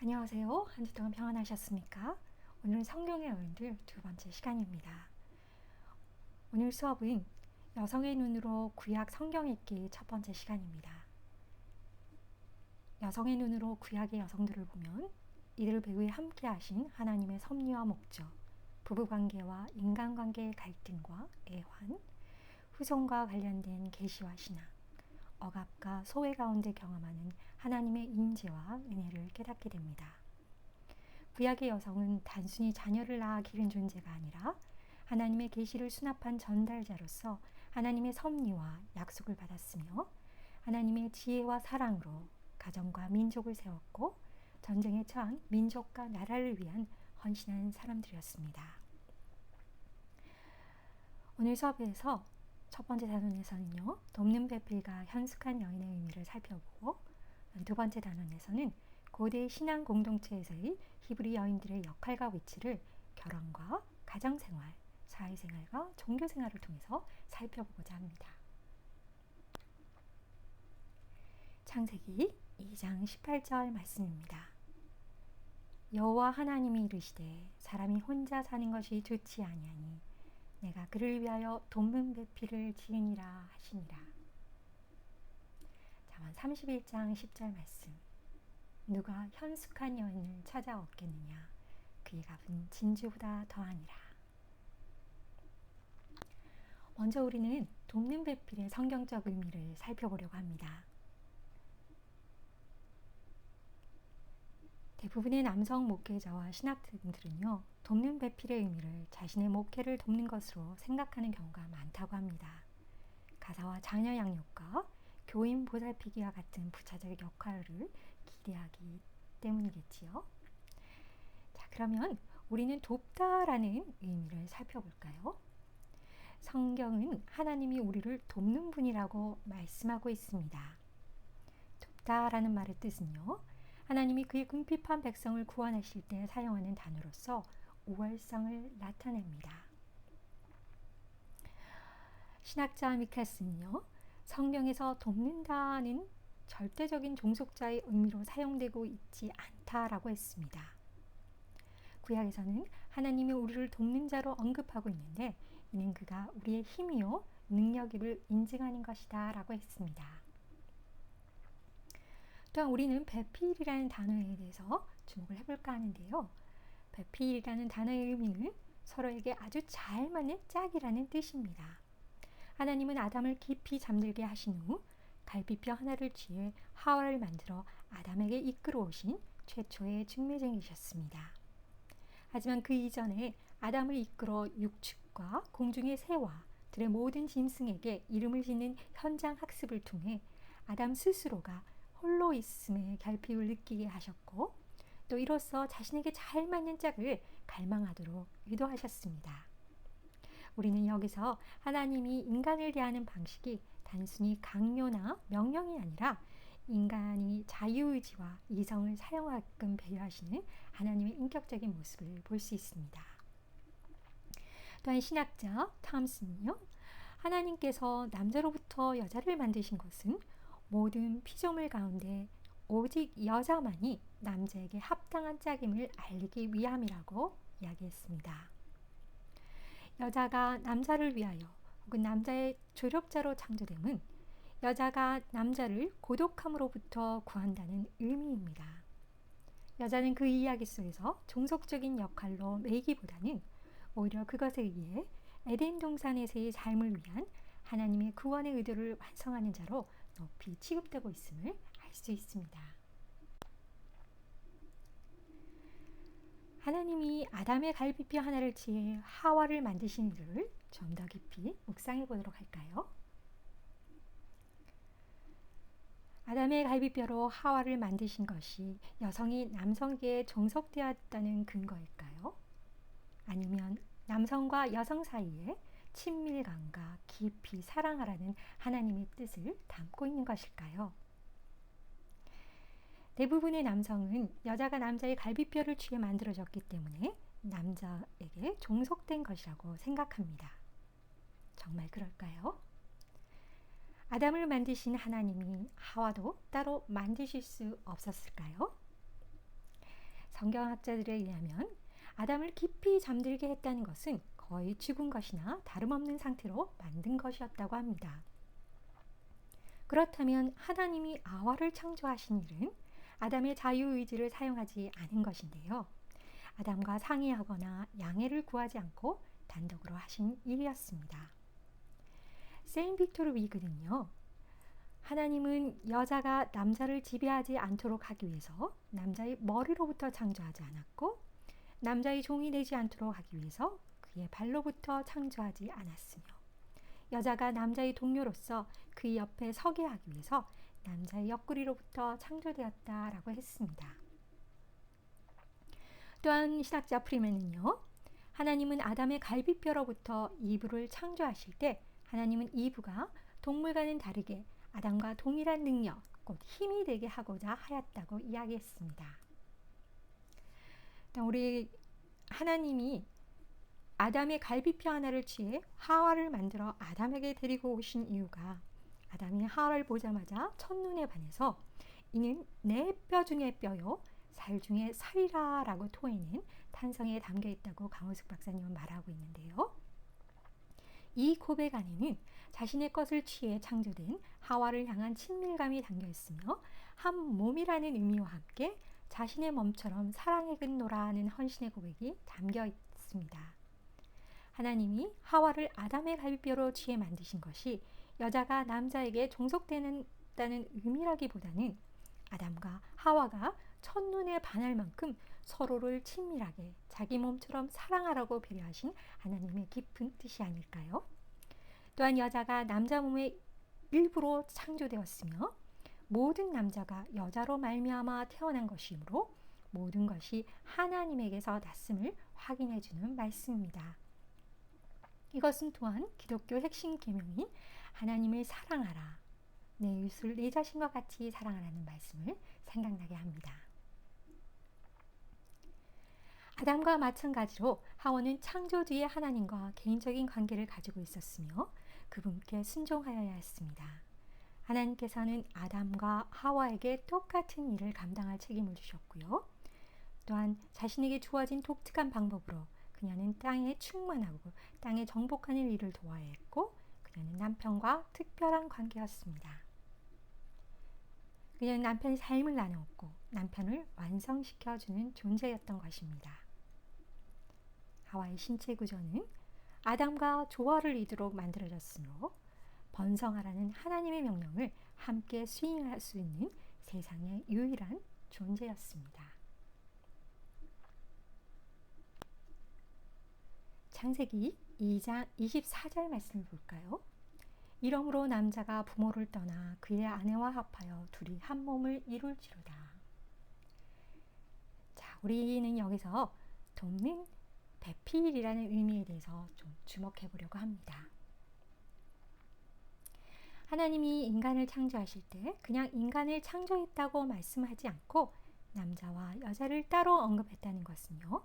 안녕하세요. 한 주 동안 평안하셨습니까? 오늘은 성경의 어른들 두 번째 시간입니다. 오늘 수업은 여성의 눈으로 구약 성경 읽기 첫 번째 시간입니다. 여성의 눈으로 구약의 여성들을 보면 이들 배후에 함께 하신 하나님의 섭리와 목적, 부부관계와 인간관계의 갈등과 애환, 후손과 관련된 계시와 신앙, 억압과 소외 가운데 경험하는 하나님의 인재와 은혜를 깨닫게 됩니다. 구약의 여성은 단순히 자녀를 낳아 기른 존재가 아니라 하나님의 계시를 수납한 전달자로서 하나님의 섭리와 약속을 받았으며 하나님의 지혜와 사랑으로 가정과 민족을 세웠고 전쟁에 처한 민족과 나라를 위한 헌신한 사람들이었습니다. 오늘 수업에서 첫 번째 단원에서는요, 돕는 배필과 현숙한 여인의 의미를 살펴보고, 두 번째 단원에서는 고대 신앙 공동체에서의 히브리 여인들의 역할과 위치를 결혼과 가정생활, 사회생활과 종교생활을 통해서 살펴보고자 합니다. 창세기 2장 18절 말씀입니다. 여호와 하나님이 이르시되 사람이 혼자 사는 것이 좋지 아니하니 내가 그를 위하여 돕는 배필을 지으니라 하시니라. 잠언 31장 10절 말씀. 누가 현숙한 여인을 찾아 얻겠느냐 그의 값은 진주보다 더하니라. 먼저 우리는 돕는 배필의 성경적 의미를 살펴보려고 합니다. 대부분의 남성 목회자와 신학생들은요, 돕는 배필의 의미를 자신의 목회를 돕는 것으로 생각하는 경우가 많다고 합니다. 가사와 자녀 양육과 교인 보살피기와 같은 부차적 역할을 기대하기 때문이겠지요. 자, 그러면 우리는 돕다라는 의미를 살펴볼까요? 성경은 하나님이 우리를 돕는 분이라고 말씀하고 있습니다. 돕다라는 말의 뜻은요, 하나님이 그의 궁핍한 백성을 구원하실 때 사용하는 단어로서 우월성을 나타냅니다. 신학자 미카스는요, 성경에서 돕는다는 절대적인 종속자의 의미로 사용되고 있지 않다라고 했습니다. 구약에서는 하나님이 우리를 돕는 자로 언급하고 있는데 이는 그가 우리의 힘이요 능력임을 인증하는 것이다 라고 했습니다. 또한 우리는 배필이라는 단어에 대해서 주목을 해볼까 하는데요. 배필이라는 단어의 의미는 서로에게 아주 잘 맞는 짝이라는 뜻입니다. 하나님은 아담을 깊이 잠들게 하신 후 갈비뼈 하나를 취해 하와를 만들어 아담에게 이끌어 오신 최초의 중매쟁이셨습니다. 하지만 그 이전에 아담을 이끌어 육축과 공중의 새와 들의 모든 짐승에게 이름을 짓는 현장 학습을 통해 아담 스스로가 홀로 있음의 결핍을 느끼게 하셨고 또 이로써 자신에게 잘 맞는 짝을 갈망하도록 유도하셨습니다. 우리는 여기서 하나님이 인간을 대하는 방식이 단순히 강요나 명령이 아니라 인간이 자유의지와 이성을 사용하게끔 배려하시는 하나님의 인격적인 모습을 볼 수 있습니다. 또한 신학자 탐슨은요, 하나님께서 남자로부터 여자를 만드신 것은 모든 피조물 가운데 오직 여자만이 남자에게 합당한 짝임을 알리기 위함이라고 이야기했습니다. 여자가 남자를 위하여 혹은 남자의 조력자로 창조됨은 여자가 남자를 고독함으로부터 구한다는 의미입니다. 여자는 그 이야기 속에서 종속적인 역할로 매이기보다는 오히려 그것에 의해 에덴 동산에서의 삶을 위한 하나님의 구원의 의도를 완성하는 자로 높이 취급되고 있음을 알 수 있습니다. 하나님이 아담의 갈비뼈 하나를 취해 하와를 만드신 일을 좀 더 깊이 묵상해 보도록 할까요? 아담의 갈비뼈로 하와를 만드신 것이 여성이 남성에게 종속되었다는 근거일까요? 아니면 남성과 여성 사이에 친밀감과 깊이 사랑하라는 하나님의 뜻을 담고 있는 것일까요? 대부분의 남성은 여자가 남자의 갈비뼈를 취해 만들어졌기 때문에 남자에게 종속된 것이라고 생각합니다. 정말 그럴까요? 아담을 만드신 하나님이 하와도 따로 만드실 수 없었을까요? 성경학자들에 의하면 아담을 깊이 잠들게 했다는 것은 거의 죽은 것이나 다름없는 상태로 만든 것이었다고 합니다. 그렇다면 하나님이 아와를 창조하신 일은 아담의 자유의지를 사용하지 않은 것인데요. 아담과 상의하거나 양해를 구하지 않고 단독으로 하신 일이었습니다. 세인 빅토르 위그는요. 하나님은 여자가 남자를 지배하지 않도록 하기 위해서 남자의 머리로부터 창조하지 않았고 남자의 종이 되지 않도록 하기 위해서 그의 발로부터 창조하지 않았으며 여자가 남자의 동료로서 그의 옆에 서게 하기 위해서 남자의 옆구리로부터 창조되었다라고 했습니다. 또한 신학자 프리맨은요. 하나님은 아담의 갈비뼈로부터 이브를 창조하실 때 하나님은 이브가 동물과는 다르게 아담과 동일한 능력, 곧 힘이 되게 하고자 하였다고 이야기했습니다. 우리 하나님이 아담의 갈비뼈 하나를 취해 하와를 만들어 아담에게 데리고 오신 이유가 아담이 하와를 보자마자 첫눈에 반해서 이는 내 뼈 중에 뼈요 살 중에 살이라 라고 토해낸 탄성에 담겨 있다고 강우숙 박사님은 말하고 있는데요. 이 고백 안에는 자신의 것을 취해 창조된 하와를 향한 친밀감이 담겨 있으며 한 몸이라는 의미와 함께 자신의 몸처럼 사랑에 근노라는 헌신의 고백이 담겨 있습니다. 하나님이 하와를 아담의 갈비뼈로 취해 만드신 것이 여자가 남자에게 종속되다는 의미라기보다는 아담과 하와가 첫눈에 반할 만큼 서로를 친밀하게 자기 몸처럼 사랑하라고 배려하신 하나님의 깊은 뜻이 아닐까요? 또한 여자가 남자 몸의 일부로 창조되었으며 모든 남자가 여자로 말미암아 태어난 것이므로 모든 것이 하나님에게서 났음을 확인해 주는 말씀입니다. 이것은 또한 기독교 핵심 계명인 하나님을 사랑하라, 내 이웃을 내 자신과 같이 사랑하라는 말씀을 생각나게 합니다. 아담과 마찬가지로 하와는 창조 뒤에 하나님과 개인적인 관계를 가지고 있었으며 그분께 순종하여야 했습니다. 하나님께서는 아담과 하와에게 똑같은 일을 감당할 책임을 주셨고요. 또한 자신에게 주어진 독특한 방법으로 그녀는 땅에 충만하고 땅에 정복하는 일을 도와야 했고 그녀는 남편과 특별한 관계였습니다. 그녀는 남편의 삶을 나누었고 남편을 완성시켜주는 존재였던 것입니다. 하와의 신체 구조는 아담과 조화를 이루도록 만들어졌으므로 번성하라는 하나님의 명령을 함께 수행할 수 있는 세상의 유일한 존재였습니다. 창세기 2장 24절 말씀을 볼까요? 이러므로 남자가 부모를 떠나 그의 아내와 합하여 둘이 한 몸을 이룰지로다. 자, 우리는 여기서 돕는 배필이라는 의미에 대해서 좀 주목해 보려고 합니다. 하나님이 인간을 창조하실 때 그냥 인간을 창조했다고 말씀하지 않고 남자와 여자를 따로 언급했다는 것은요.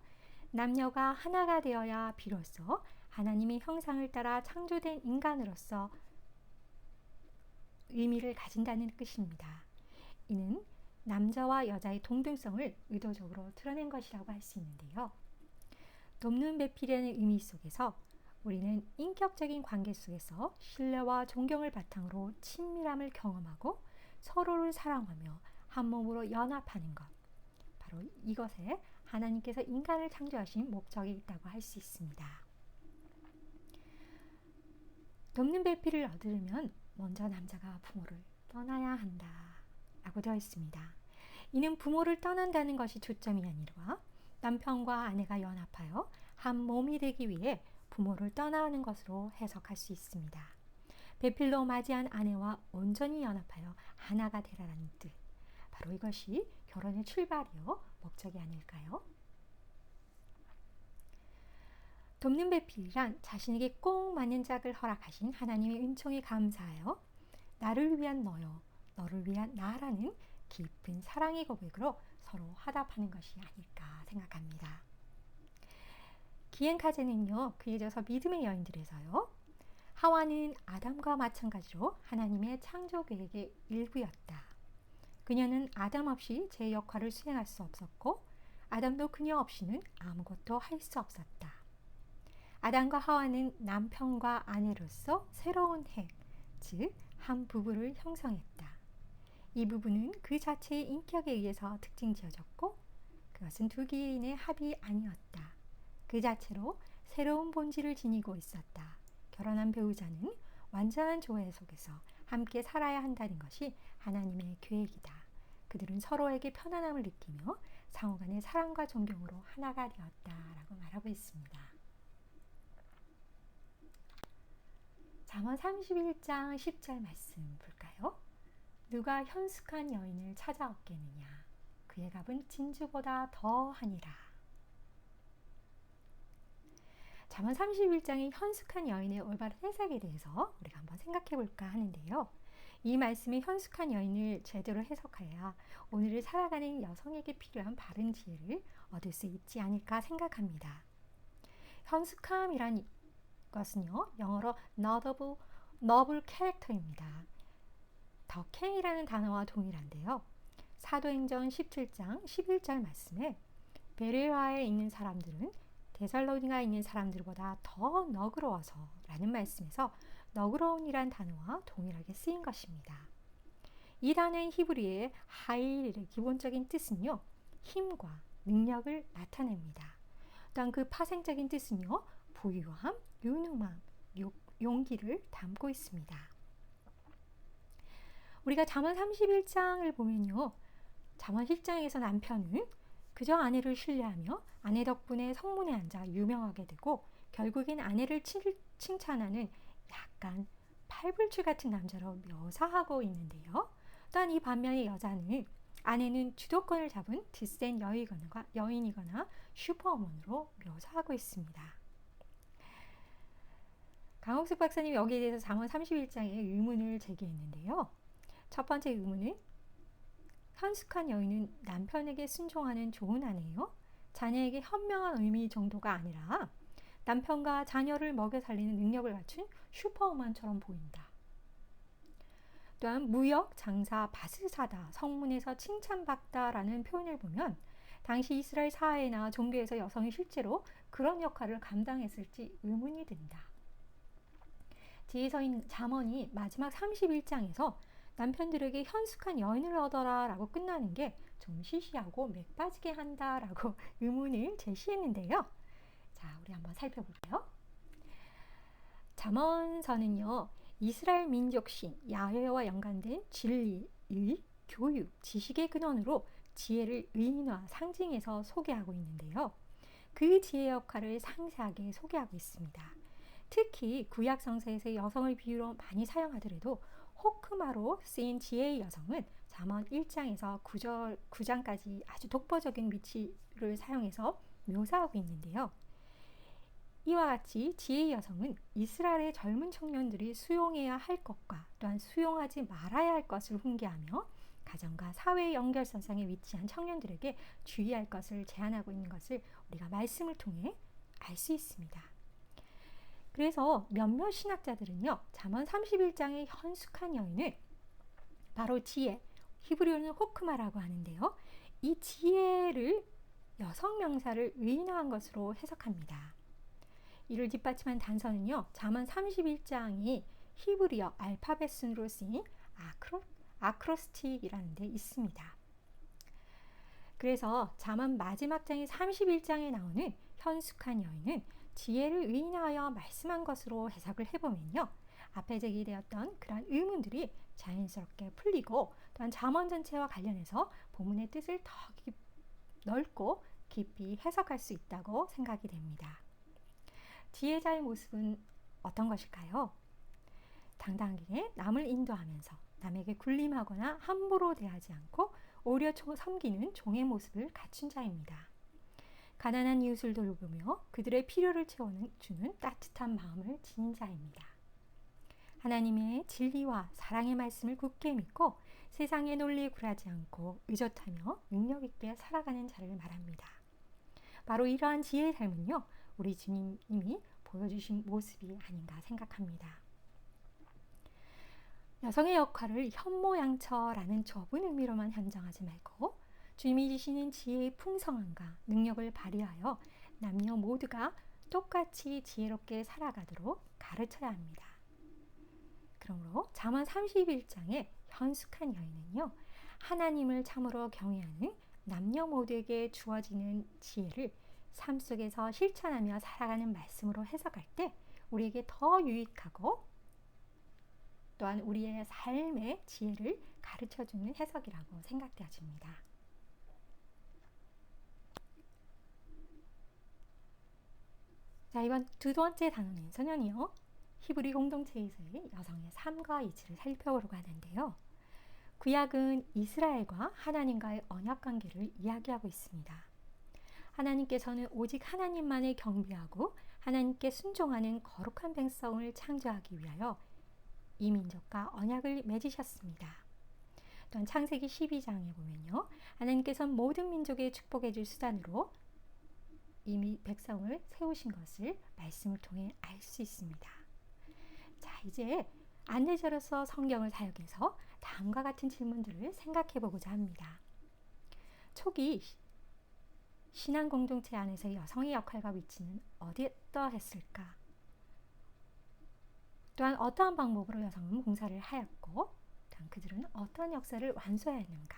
남녀가 하나가 되어야 비로소 하나님의 형상을 따라 창조된 인간으로서 의미를 가진다는 뜻입니다. 이는 남자와 여자의 동등성을 의도적으로 드러낸 것이라고 할 수 있는데요. 돕는 배필이라는 의미 속에서 우리는 인격적인 관계 속에서 신뢰와 존경을 바탕으로 친밀함을 경험하고 서로를 사랑하며 한 몸으로 연합하는 것, 바로 이것에 하나님께서 인간을 창조하신 목적이 있다고 할 수 있습니다. 돕는 배필을 얻으려면 먼저 남자가 부모를 떠나야 한다 라고 되어 있습니다. 이는 부모를 떠난다는 것이 초점이 아니라 남편과 아내가 연합하여 한 몸이 되기 위해 부모를 떠나는 것으로 해석할 수 있습니다. 배필로 맞이한 아내와 온전히 연합하여 하나가 되라는 뜻, 바로 이것이 결혼의 출발이요 목적이 아닐까요? 돕는 배필이란 자신에게 꼭 맞는 짝을 허락하신 하나님의 은총에 감사하여 나를 위한 너요, 너를 위한 나라는 깊은 사랑의 고백으로 서로 화답하는 것이 아닐까 생각합니다. 기행카제는요, 그에 져서 믿음의 여인들에서요, 하와는 아담과 마찬가지로 하나님의 창조 계획의 일부였다. 그녀는 아담 없이 제 역할을 수행할 수 없었고 아담도 그녀 없이는 아무것도 할 수 없었다. 아담과 하와는 남편과 아내로서 새로운 핵, 즉 한 부부를 형성했다. 이 부부는 그 자체의 인격에 의해서 특징 지어졌고 그것은 두 개인의 합이 아니었다. 그 자체로 새로운 본질을 지니고 있었다. 결혼한 배우자는 완전한 조화 속에서 함께 살아야 한다는 것이 하나님의 계획이다. 그들은 서로에게 편안함을 느끼며 상호간의 사랑과 존경으로 하나가 되었다라고 말하고 있습니다. 잠언 31장 10절 말씀 볼까요? 누가 현숙한 여인을 찾아왔겠느냐? 그의 값은 진주보다 더하니라. 잠언 31장의 현숙한 여인의 올바른 해석에 대해서 우리가 한번 생각해 볼까 하는데요. 이 말씀의 현숙한 여인을 제대로 해석해야 오늘을 살아가는 여성에게 필요한 바른 지혜를 얻을 수 있지 않을까 생각합니다. 현숙함이란 것은요, 영어로 noble character입니다. 더 K라는 단어와 동일한데요. 사도행전 17장 11절 말씀에 베레아에 있는 사람들은 데살로니가에 있는 사람들보다 더 너그러워서 라는 말씀에서 너그러운이란 단어와 동일하게 쓰인 것입니다. 이 단어의 히브리어의 하일의 기본적인 뜻은요, 힘과 능력을 나타냅니다. 또한 그 파생적인 뜻은요, 부유함, 유능함, 용기를 담고 있습니다. 우리가 잠언 31장을 보면요, 잠언 1장에서 남편은 그저 아내를 신뢰하며 아내 덕분에 성문에 앉아 유명하게 되고 결국엔 아내를 칭찬하는 약간 팔불출 같은 남자로 묘사하고 있는데요. 또한 이 반면에 여자는 아내는 주도권을 잡은 드센 여인이거나 슈퍼우먼으로 묘사하고 있습니다. 강옥숙 박사님이 여기에 대해서 잠언 31장에 의문을 제기했는데요. 첫 번째 의문은 현숙한 여인은 남편에게 순종하는 좋은 아내요. 자녀에게 현명한 의미 정도가 아니라 남편과 자녀를 먹여 살리는 능력을 갖춘 슈퍼우먼처럼 보인다. 또한 무역, 장사, 밭을 사다, 성문에서 칭찬받다라는 표현을 보면 당시 이스라엘 사회나 종교에서 여성이 실제로 그런 역할을 감당했을지 의문이 든다. 지혜서인 잠언이 마지막 31장에서 남편들에게 현숙한 여인을 얻어라 라고 끝나는 게 좀 시시하고 맥빠지게 한다라고 의문을 제시했는데요. 자, 우리 한번 살펴볼게요. 잠언서는요, 이스라엘 민족신 야훼와 연관된 진리의 교육, 지식의 근원으로 지혜를 의인화, 상징해서 소개하고 있는데요. 그 지혜 역할을 상세하게 소개하고 있습니다. 특히 구약 성서에서 여성을 비유로 많이 사용하더라도 호크마로 쓰인 지혜의 여성은 잠언 1장에서 9장까지 아주 독보적인 위치를 사용해서 묘사하고 있는데요. 이와 같이 지혜의 여성은 이스라엘의 젊은 청년들이 수용해야 할 것과 또한 수용하지 말아야 할 것을 훈계하며 가정과 사회의 연결선상에 위치한 청년들에게 주의할 것을 제안하고 있는 것을 우리가 말씀을 통해 알 수 있습니다. 그래서 몇몇 신학자들은요, 잠언 31장의 현숙한 여인을 바로 지혜, 히브리어는 호크마라고 하는데요. 이 지혜를 여성 명사를 의인화한 것으로 해석합니다. 이를 뒷받침한 단서는요, 잠언 31장이 히브리어 알파벳 순으로 쓰인 아크로스틱이라는 데 있습니다. 그래서 잠언 마지막 장인 31장에 나오는 현숙한 여인은 지혜를 의인하여 말씀한 것으로 해석을 해보면요, 앞에 제기되었던 그러한 의문들이 자연스럽게 풀리고 또한 잠언 전체와 관련해서 본문의 뜻을 더 넓고 깊이 해석할 수 있다고 생각이 됩니다. 지혜자의 모습은 어떤 것일까요? 당당하게 남을 인도하면서 남에게 군림하거나 함부로 대하지 않고 오히려 섬기는 종의 모습을 갖춘 자입니다. 가난한 이웃을 돌보며 그들의 필요를 채워주는 따뜻한 마음을 지닌 자입니다. 하나님의 진리와 사랑의 말씀을 굳게 믿고 세상의 논리에 굴하지 않고 의젓하며 능력 있게 살아가는 자를 말합니다. 바로 이러한 지혜의 삶은요, 우리 주님이 보여주신 모습이 아닌가 생각합니다. 여성의 역할을 현모양처라는 좁은 의미로만 한정하지 말고 주님이 주시는 지혜의 풍성함과 능력을 발휘하여 남녀 모두가 똑같이 지혜롭게 살아가도록 가르쳐야 합니다. 그러므로 잠언 31장의 현숙한 여인은요, 하나님을 참으로 경외하는 남녀 모두에게 주어지는 지혜를 삶 속에서 실천하며 살아가는 말씀으로 해석할 때 우리에게 더 유익하고 또한 우리의 삶의 지혜를 가르쳐주는 해석이라고 생각되어집니다. 자, 이번 두 번째 단어는 선언이요. 히브리 공동체에서의 여성의 삶과 이치를 살펴보려고 하는데요. 구약은 이스라엘과 하나님과의 언약 관계를 이야기하고 있습니다. 하나님께서는 오직 하나님만을 경배하고 하나님께 순종하는 거룩한 백성을 창조하기 위하여 이 민족과 언약을 맺으셨습니다. 또한 창세기 12장에 보면요, 하나님께서는 모든 민족에 축복해 줄 수단으로 이미 백성을 세우신 것을 말씀을 통해 알 수 있습니다. 자, 이제 안내자로서 성경을 사역해서 다음과 같은 질문들을 생각해 보고자 합니다. 초기 신앙 공동체 안에서 여성의 역할과 위치는 어떠했을까? 또한 어떠한 방법으로 여성은 봉사를 하였고, 또한 그들은 어떤 역사를 완수하였는가?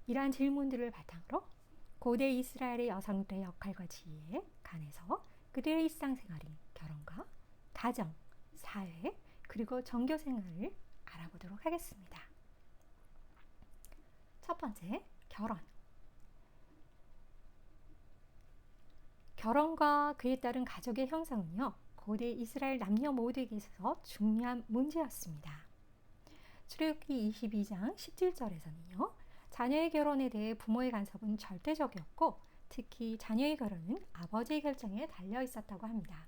이러한 질문들을 바탕으로 고대 이스라엘의 여성들의 역할과 지위에 관해서 그들의 일상생활인 결혼과 가정, 사회, 그리고 종교 생활을 알아보도록 하겠습니다. 첫 번째, 결혼. 결혼과 그에 따른 가족의 형성은요, 고대 이스라엘 남녀 모두에게 있어서 중요한 문제였습니다. 출애굽기 22장 17절에서는요, 자녀의 결혼에 대해 부모의 간섭은 절대적이었고 특히 자녀의 결혼은 아버지의 결정에 달려 있었다고 합니다.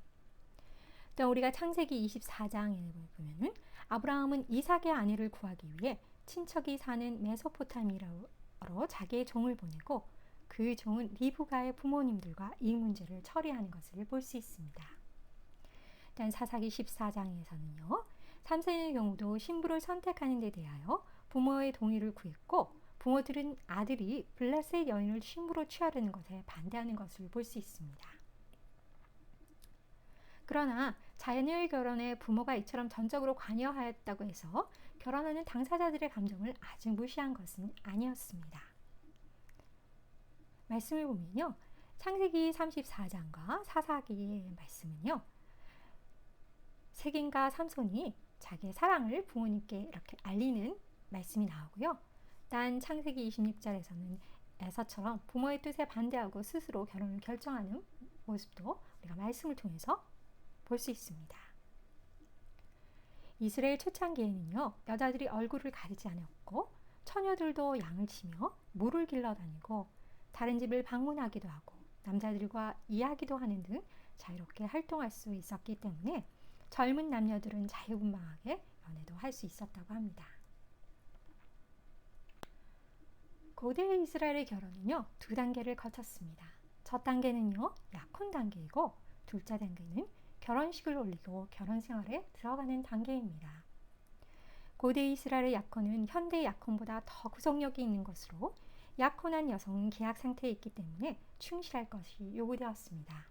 또 우리가 창세기 24장에 보면은 아브라함은 이삭의 아내를 구하기 위해 친척이 사는 메소포타미아로 자기의 종을 보내고 그 종은 리브가의 부모님들과 이 문제를 처리하는 것을 볼 수 있습니다. 일단 사사기 14장에서는요. 삼손의 경우도 신부를 선택하는 데 대하여 부모의 동의를 구했고 부모들은 아들이 블레셋 여인을 신부로 취하려는 것에 반대하는 것을 볼 수 있습니다. 그러나 자녀의 결혼에 부모가 이처럼 전적으로 관여하였다고 해서 결혼하는 당사자들의 감정을 아주 무시한 것은 아니었습니다. 말씀을 보면요. 창세기 34장과 사사기의 말씀은요. 색인과 삼손이 자기의 사랑을 부모님께 이렇게 알리는 말씀이 나오고요. 단 창세기 26절에서는 에서처럼 부모의 뜻에 반대하고 스스로 결혼을 결정하는 모습도 우리가 말씀을 통해서 볼 수 있습니다. 이스라엘 초창기에는요. 여자들이 얼굴을 가리지 않았고 처녀들도 양을 치며 물을 길러다니고 다른 집을 방문하기도 하고 남자들과 이야기도 하는 등 자유롭게 활동할 수 있었기 때문에 젊은 남녀들은 자유분방하게 연애도 할 수 있었다고 합니다. 고대 이스라엘의 결혼은요. 두 단계를 거쳤습니다. 첫 단계는요. 약혼 단계이고 둘째 단계는 결혼식을 올리고 결혼 생활에 들어가는 단계입니다. 고대 이스라엘의 약혼은 현대 약혼보다 더 구속력이 있는 것으로 약혼한 여성은 계약 상태에 있기 때문에 충실할 것이 요구되었습니다.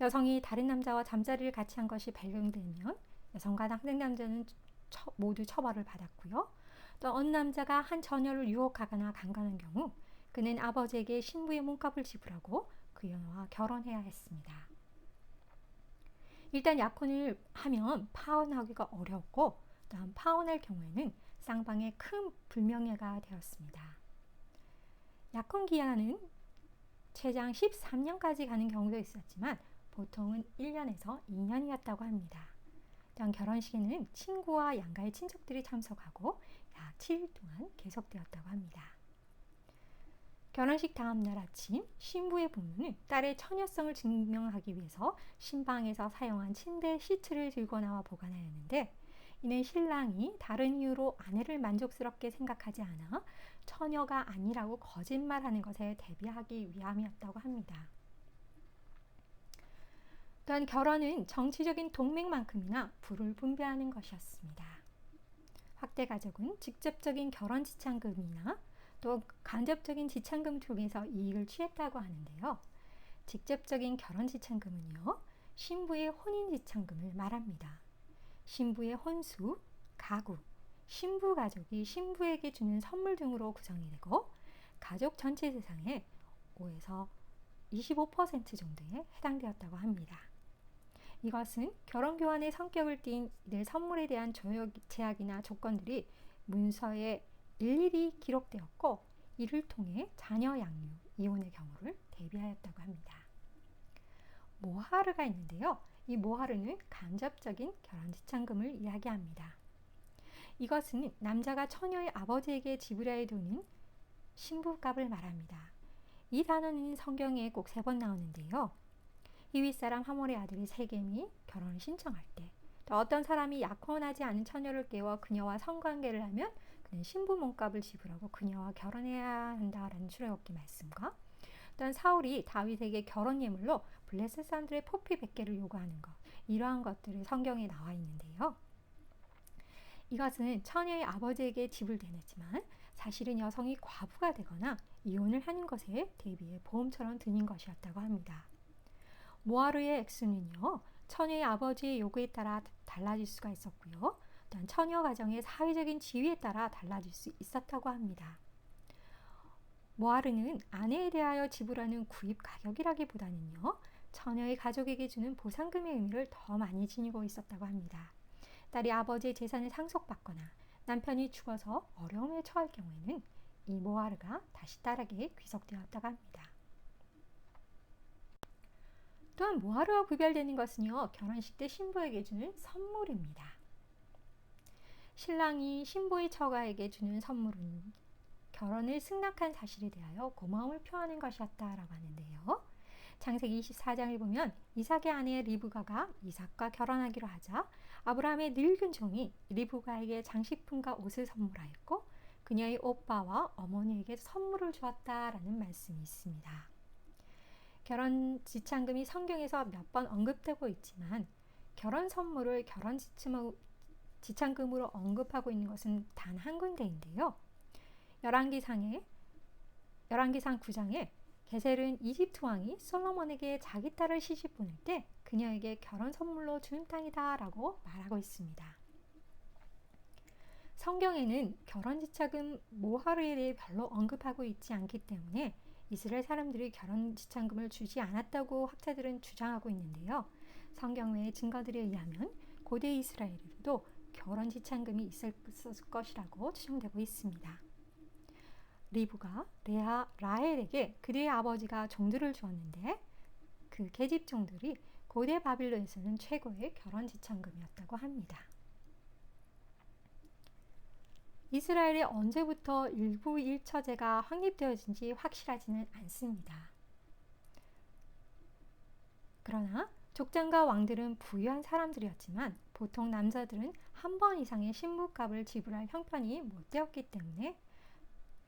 여성이 다른 남자와 잠자리를 같이 한 것이 발견되면 여성과 상대 남자는 모두 처벌을 받았고요. 또 어느 남자가 한 처녀를 유혹하거나 강간한 경우 그는 아버지에게 신부의 몸값을 지불하고 그 여녀와 결혼해야 했습니다. 일단 약혼을 하면 파혼하기가 어려웠고 또한 파혼할 경우에는 쌍방에 큰 불명예가 되었습니다. 약혼 기한은 최장 13년까지 가는 경우도 있었지만 보통은 1년에서 2년이었다고 합니다. 또한 결혼식에는 친구와 양가의 친척들이 참석하고 약 7일 동안 계속되었다고 합니다. 결혼식 다음 날 아침 신부의 부모는 딸의 처녀성을 증명하기 위해서 신방에서 사용한 침대 시트를 들고 나와 보관하였는데 이는 신랑이 다른 이유로 아내를 만족스럽게 생각하지 않아 처녀가 아니라고 거짓말하는 것에 대비하기 위함이었다고 합니다. 또한 결혼은 정치적인 동맹만큼이나 부를 분배하는 것이었습니다. 학대 가족은 직접적인 결혼 지참금이나 또 간접적인 지참금 쪽에서 이익을 취했다고 하는데요. 직접적인 결혼 지참금은요, 신부의 혼인 지참금을 말합니다. 신부의 혼수, 가구, 신부 가족이 신부에게 주는 선물 등으로 구성이 되고 가족 전체 재산의 5에서 25% 정도에 해당되었다고 합니다. 이것은 결혼 교환의 성격을 띈 이들 선물에 대한 제약이나 조건들이 문서에 일일이 기록되었고 이를 통해 자녀 양육, 이혼의 경우를 대비하였다고 합니다. 모하르가 있는데요. 이 모하르는 간접적인 결혼 지참금을 이야기합니다. 이것은 남자가 처녀의 아버지에게 지불해야 되는 신부값을 말합니다. 이 단어는 성경에 꼭 3번 나오는데요. 히윗 사람 하몰의 아들이 세겜이 결혼을 신청할 때, 또 어떤 사람이 약혼하지 않은 처녀를 깨워 그녀와 성관계를 하면 그는 신부 몸값을 지불하고 그녀와 결혼해야 한다라는 출애굽기 말씀과, 또한 사울이 다윗에게 결혼 예물로 블레셋 사람들의 포피 100개를 요구하는 것, 이러한 것들이 성경에 나와 있는데요. 이것은 처녀의 아버지에게 지불되지만 사실은 여성이 과부가 되거나 이혼을 하는 것에 대비해 보험처럼 드는 것이었다고 합니다. 모하르의 액수는요, 처녀의 아버지의 요구에 따라 달라질 수가 있었고요. 또한 처녀 가정의 사회적인 지위에 따라 달라질 수 있었다고 합니다. 모하르는 아내에 대하여 지불하는 구입 가격이라기보다는요, 처녀의 가족에게 주는 보상금의 의미를 더 많이 지니고 있었다고 합니다. 딸이 아버지의 재산을 상속받거나 남편이 죽어서 어려움에 처할 경우에는 이 모하르가 다시 딸에게 귀속되었다고 합니다. 또한 모하르와 구별되는 것은요, 결혼식 때 신부에게 주는 선물입니다. 신랑이 신부의 처가에게 주는 선물은 결혼을 승낙한 사실에 대하여 고마움을 표하는 것이었다라고 하는데요. 창세기 24장을 보면 이삭의 아내 리브가가 이삭과 결혼하기로 하자 아브라함의 늙은 종이 리브가에게 장식품과 옷을 선물하였고 그녀의 오빠와 어머니에게 선물을 주었다라는 말씀이 있습니다. 결혼 지참금이 성경에서 몇 번 언급되고 있지만 결혼 선물을 결혼 지참금으로 언급하고 있는 것은 단 한 군데인데요. 열왕기상 9장에 게셀은 이집트 왕이 솔로몬에게 자기 딸을 시집 보낼 때 그녀에게 결혼 선물로 준 땅이다 라고 말하고 있습니다. 성경에는 결혼 지참금 모하르에 대해 별로 언급하고 있지 않기 때문에 이스라엘 사람들이 결혼 지참금을 주지 않았다고 학자들은 주장하고 있는데요. 성경 외의 증거들에 의하면 고대 이스라엘에도 결혼 지참금이 있었을 것이라고 추정되고 있습니다. 리브가 라헬에게 그들의 아버지가 종들을 주었는데 그 계집 종들이 고대 바빌론에서는 최고의 결혼 지참금이었다고 합니다. 이스라엘에 언제부터 일부 일처제가 확립되어진지 확실하지는 않습니다. 그러나 족장과 왕들은 부유한 사람들이었지만 보통 남자들은 한 번 이상의 신부값을 지불할 형편이 못 되었기 때문에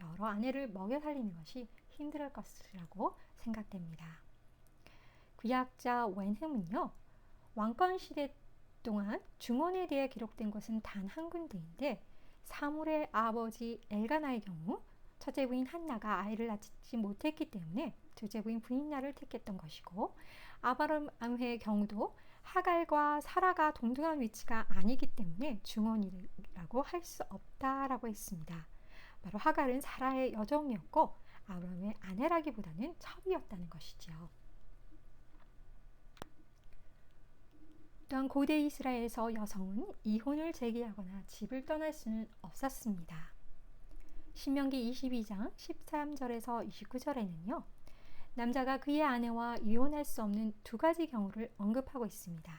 여러 아내를 먹여 살리는 것이 힘들 것이라고 생각됩니다. 구약자 웬흠은요, 왕권 시대 동안 중원에 대해 기록된 것은 단 한 군데인데 사물의 아버지 엘가나의 경우 첫째 부인 한나가 아이를 낳지 못했기 때문에 둘째 부인 브린나를 택했던 것이고 아브라함의 경우도 하갈과 사라가 동등한 위치가 아니기 때문에 중원이라고 할 수 없다라고 했습니다. 바로 하갈은 사라의 여종이었고 아브라함의 아내라기보다는 첩이었다는 것이죠. 또한 고대 이스라엘에서 여성은 이혼을 제기하거나 집을 떠날 수는 없었습니다. 신명기 22장 13절에서 29절에는요. 남자가 그의 아내와 이혼할 수 없는 2가지 경우를 언급하고 있습니다.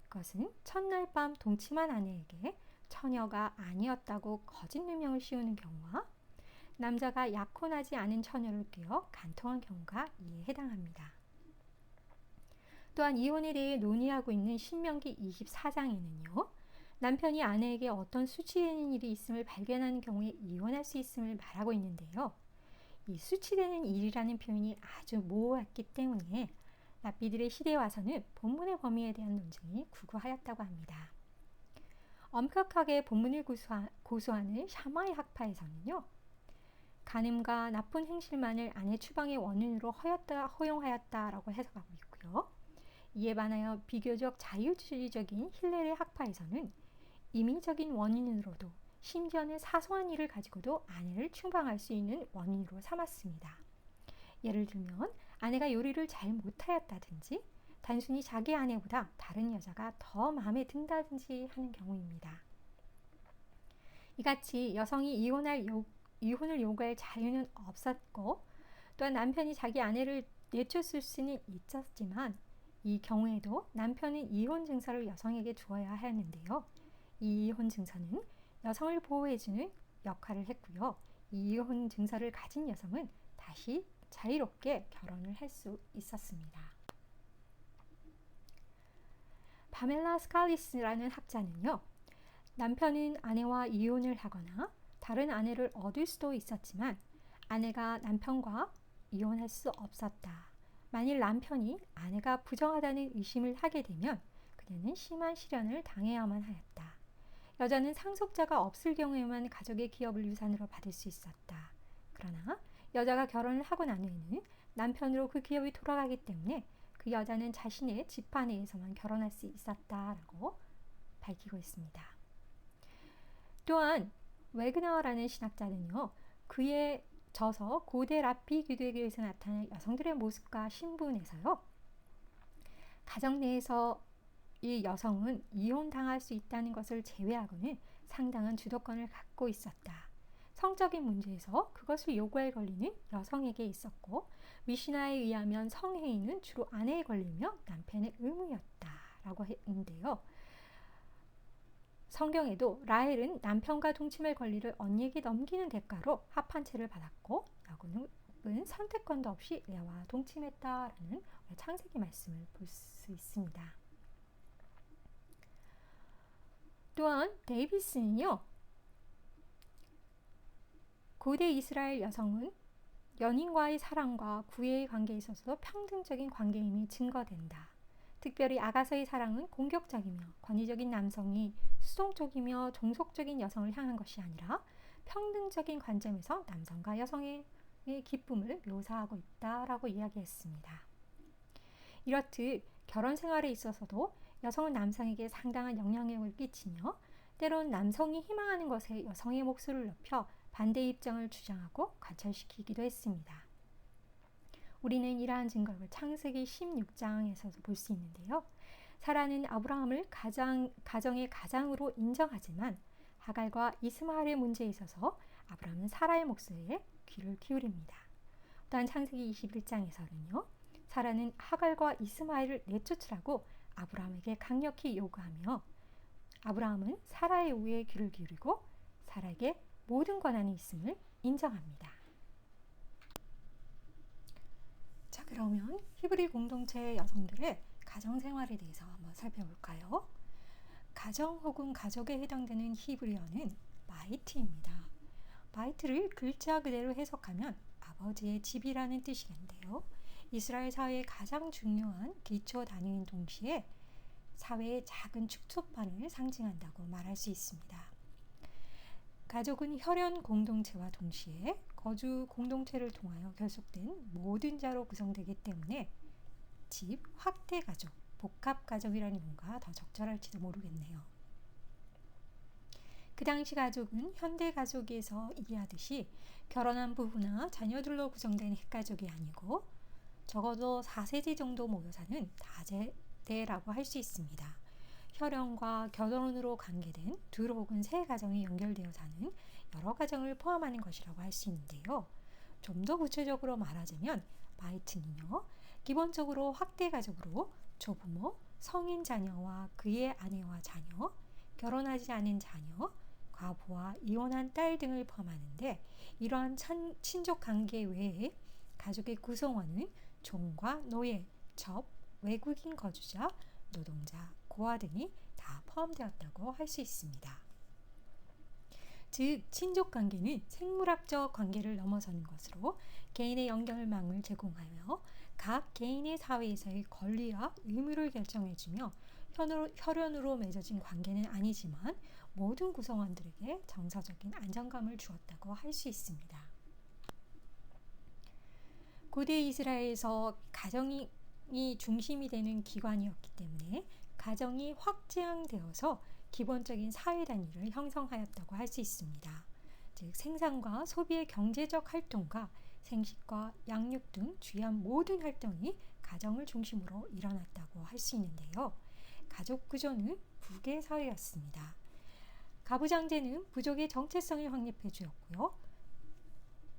그것은 첫날 밤 동침한 아내에게 처녀가 아니었다고 거짓 누명을 씌우는 경우와 남자가 약혼하지 않은 처녀를 깨어 간통한 경우가 이에 해당합니다. 또한 이혼에 대해 논의하고 있는 신명기 24장에는요. 남편이 아내에게 어떤 수치되는 일이 있음을 발견하는 경우에 이혼할 수 있음을 말하고 있는데요. 이 수치되는 일이라는 표현이 아주 모호했기 때문에 랍비들의 시대에 와서는 본문의 범위에 대한 논쟁이 구구하였다고 합니다. 엄격하게 본문을 고수하는 샤마이 학파에서는요. 간음과 나쁜 행실만을 아내 추방의 원인으로 허용하였다라고 해석하고 있고요. 이에 반하여 비교적 자유주의적인 힐렐의 학파에서는 임의적인 원인으로도 심지어는 사소한 일을 가지고도 아내를 추방할 수 있는 원인으로 삼았습니다. 예를 들면 아내가 요리를 잘 못하였다든지 단순히 자기 아내보다 다른 여자가 더 마음에 든다든지 하는 경우입니다. 이같이 여성이 이혼을 요구할 자유는 없었고 또한 남편이 자기 아내를 내쫓을 수는 있었지만 이 경우에도 남편은 이혼 증서를 여성에게 주어야 하였는데요. 이 이혼 증서는 여성을 보호해주는 역할을 했고요. 이 이혼 증서를 가진 여성은 다시 자유롭게 결혼을 할 수 있었습니다. 파멜라 스칼리스라는 학자는요. 남편은 아내와 이혼을 하거나 다른 아내를 얻을 수도 있었지만 아내가 남편과 이혼할 수 없었다. 만일 남편이 아내가 부정하다는 의심을 하게 되면 그녀는 심한 시련을 당해야만 하였다. 여자는 상속자가 없을 경우에만 가족의 기업을 유산으로 받을 수 있었다. 그러나 여자가 결혼을 하고 난 후에는 남편으로 그 기업이 돌아가기 때문에 그 여자는 자신의 지파 내에서만 결혼할 수 있었다라고 밝히고 있습니다. 또한 웨그너라는 신학자는요. 그의 저서 고대 랍비 기독교에서 나타난 여성들의 모습과 신분에서요. 가정 내에서 이 여성은 이혼당할 수 있다는 것을 제외하고는 상당한 주도권을 갖고 있었다. 성적인 문제에서 그것을 요구할 권리는 여성에게 있었고 미시나에 의하면 성행위는 주로 아내에 걸리며 남편의 의무였다라고 했는데요. 성경에도 라헬은 남편과 동침할 권리를 언니에게 넘기는 대가로 합한 채를 받았고 야곱은 선택권도 없이 레아와 동침했다라는 창세기 말씀을 볼 수 있습니다. 또한 데이비스는요. 고대 이스라엘 여성은 연인과의 사랑과 구애의 관계에 있어서도 평등적인 관계임이 증거된다. 특별히 아가서의 사랑은 공격적이며 권위적인 남성이 수동적이며 종속적인 여성을 향한 것이 아니라 평등적인 관점에서 남성과 여성의 기쁨을 묘사하고 있다라고 이야기했습니다. 이렇듯 결혼 생활에 있어서도 여성은 남성에게 상당한 영향력을 끼치며 때론 남성이 희망하는 것에 여성의 목소리를 높여 반대 입장을 주장하고 관철시키기도 했습니다. 우리는 이러한 증거를 창세기 16장에서도 볼 수 있는데요. 사라는 아브라함을 가정의 가장으로 인정하지만 하갈과 이스마엘의 문제에 있어서 아브라함은 사라의 목소리에 귀를 기울입니다. 또한 창세기 21장에서는요. 사라는 하갈과 이스마엘을 내쫓으라고 아브라함에게 강력히 요구하며 아브라함은 사라의 우에 귀를 기울이고 사라에게 모든 권한이 있음을 인정합니다. 자, 그러면 히브리 공동체 여성들의 가정생활에 대해서 한번 살펴볼까요? 가정 혹은 가족에 해당되는 히브리어는 바이트입니다. 바이트를 글자 그대로 해석하면 아버지의 집이라는 뜻이겠는데요. 이스라엘 사회의 가장 중요한 기초 단위인 동시에 사회의 작은 축소판을 상징한다고 말할 수 있습니다. 가족은 혈연 공동체와 동시에 거주 공동체를 통하여 결속된 모든 자로 구성되기 때문에 집, 확대 가족, 복합 가족이라는 용어가 더 적절할지도 모르겠네요. 그 당시 가족은 현대 가족에서 이해하듯이 결혼한 부부나 자녀들로 구성된 핵가족이 아니고 적어도 4세대 정도 모여 사는 다세대라고 할 수 있습니다. 혈연과 결혼으로 관계된 둘 혹은 세 가정이 연결되어 사는 여러 가정을 포함하는 것이라고 할 수 있는데요. 좀 더 구체적으로 말하자면 바이트는요. 기본적으로 확대 가족으로 조부모, 성인 자녀와 그의 아내와 자녀, 결혼하지 않은 자녀, 과부와 이혼한 딸 등을 포함하는데 이러한 친족 관계 외에 가족의 구성원은 종과 노예, 첩, 외국인 거주자, 노동자, 고아 등이 다 포함되었다고 할 수 있습니다. 즉 친족관계는 생물학적 관계를 넘어서는 것으로 개인의 연결망을 제공하며 각 개인의 사회에서의 권리와 의무를 결정해주며 혈연으로 맺어진 관계는 아니지만 모든 구성원들에게 정서적인 안정감을 주었다고 할 수 있습니다. 고대 이스라엘에서 가정이 중심이 되는 기관이었기 때문에 가정이 확장되어서 기본적인 사회 단위를 형성하였다고 할 수 있습니다. 즉 생산과 소비의 경제적 활동과 생식과 양육 등 주요한 모든 활동이 가정을 중심으로 일어났다고 할 수 있는데요. 가족 구조는 부계 사회였습니다. 가부장제는 부족의 정체성을 확립해 주었고요.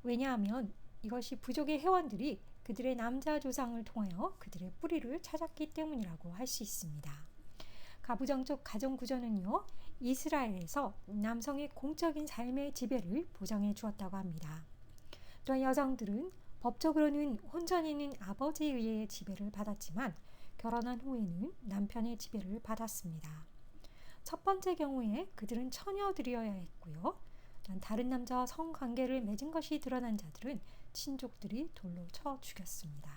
왜냐하면 이것이 부족의 회원들이 그들의 남자 조상을 통하여 그들의 뿌리를 찾았기 때문이라고 할 수 있습니다. 가부장적 가정 구조는요, 이스라엘에서 남성의 공적인 삶의 지배를 보장해 주었다고 합니다. 또한 여성들은 법적으로는 혼전에 있는 아버지에 의해 지배를 받았지만 결혼한 후에는 남편의 지배를 받았습니다. 첫 번째 경우에 그들은 처녀들이어야 했고요. 다른 남자와 성관계를 맺은 것이 드러난 자들은 친족들이 돌로 쳐 죽였습니다.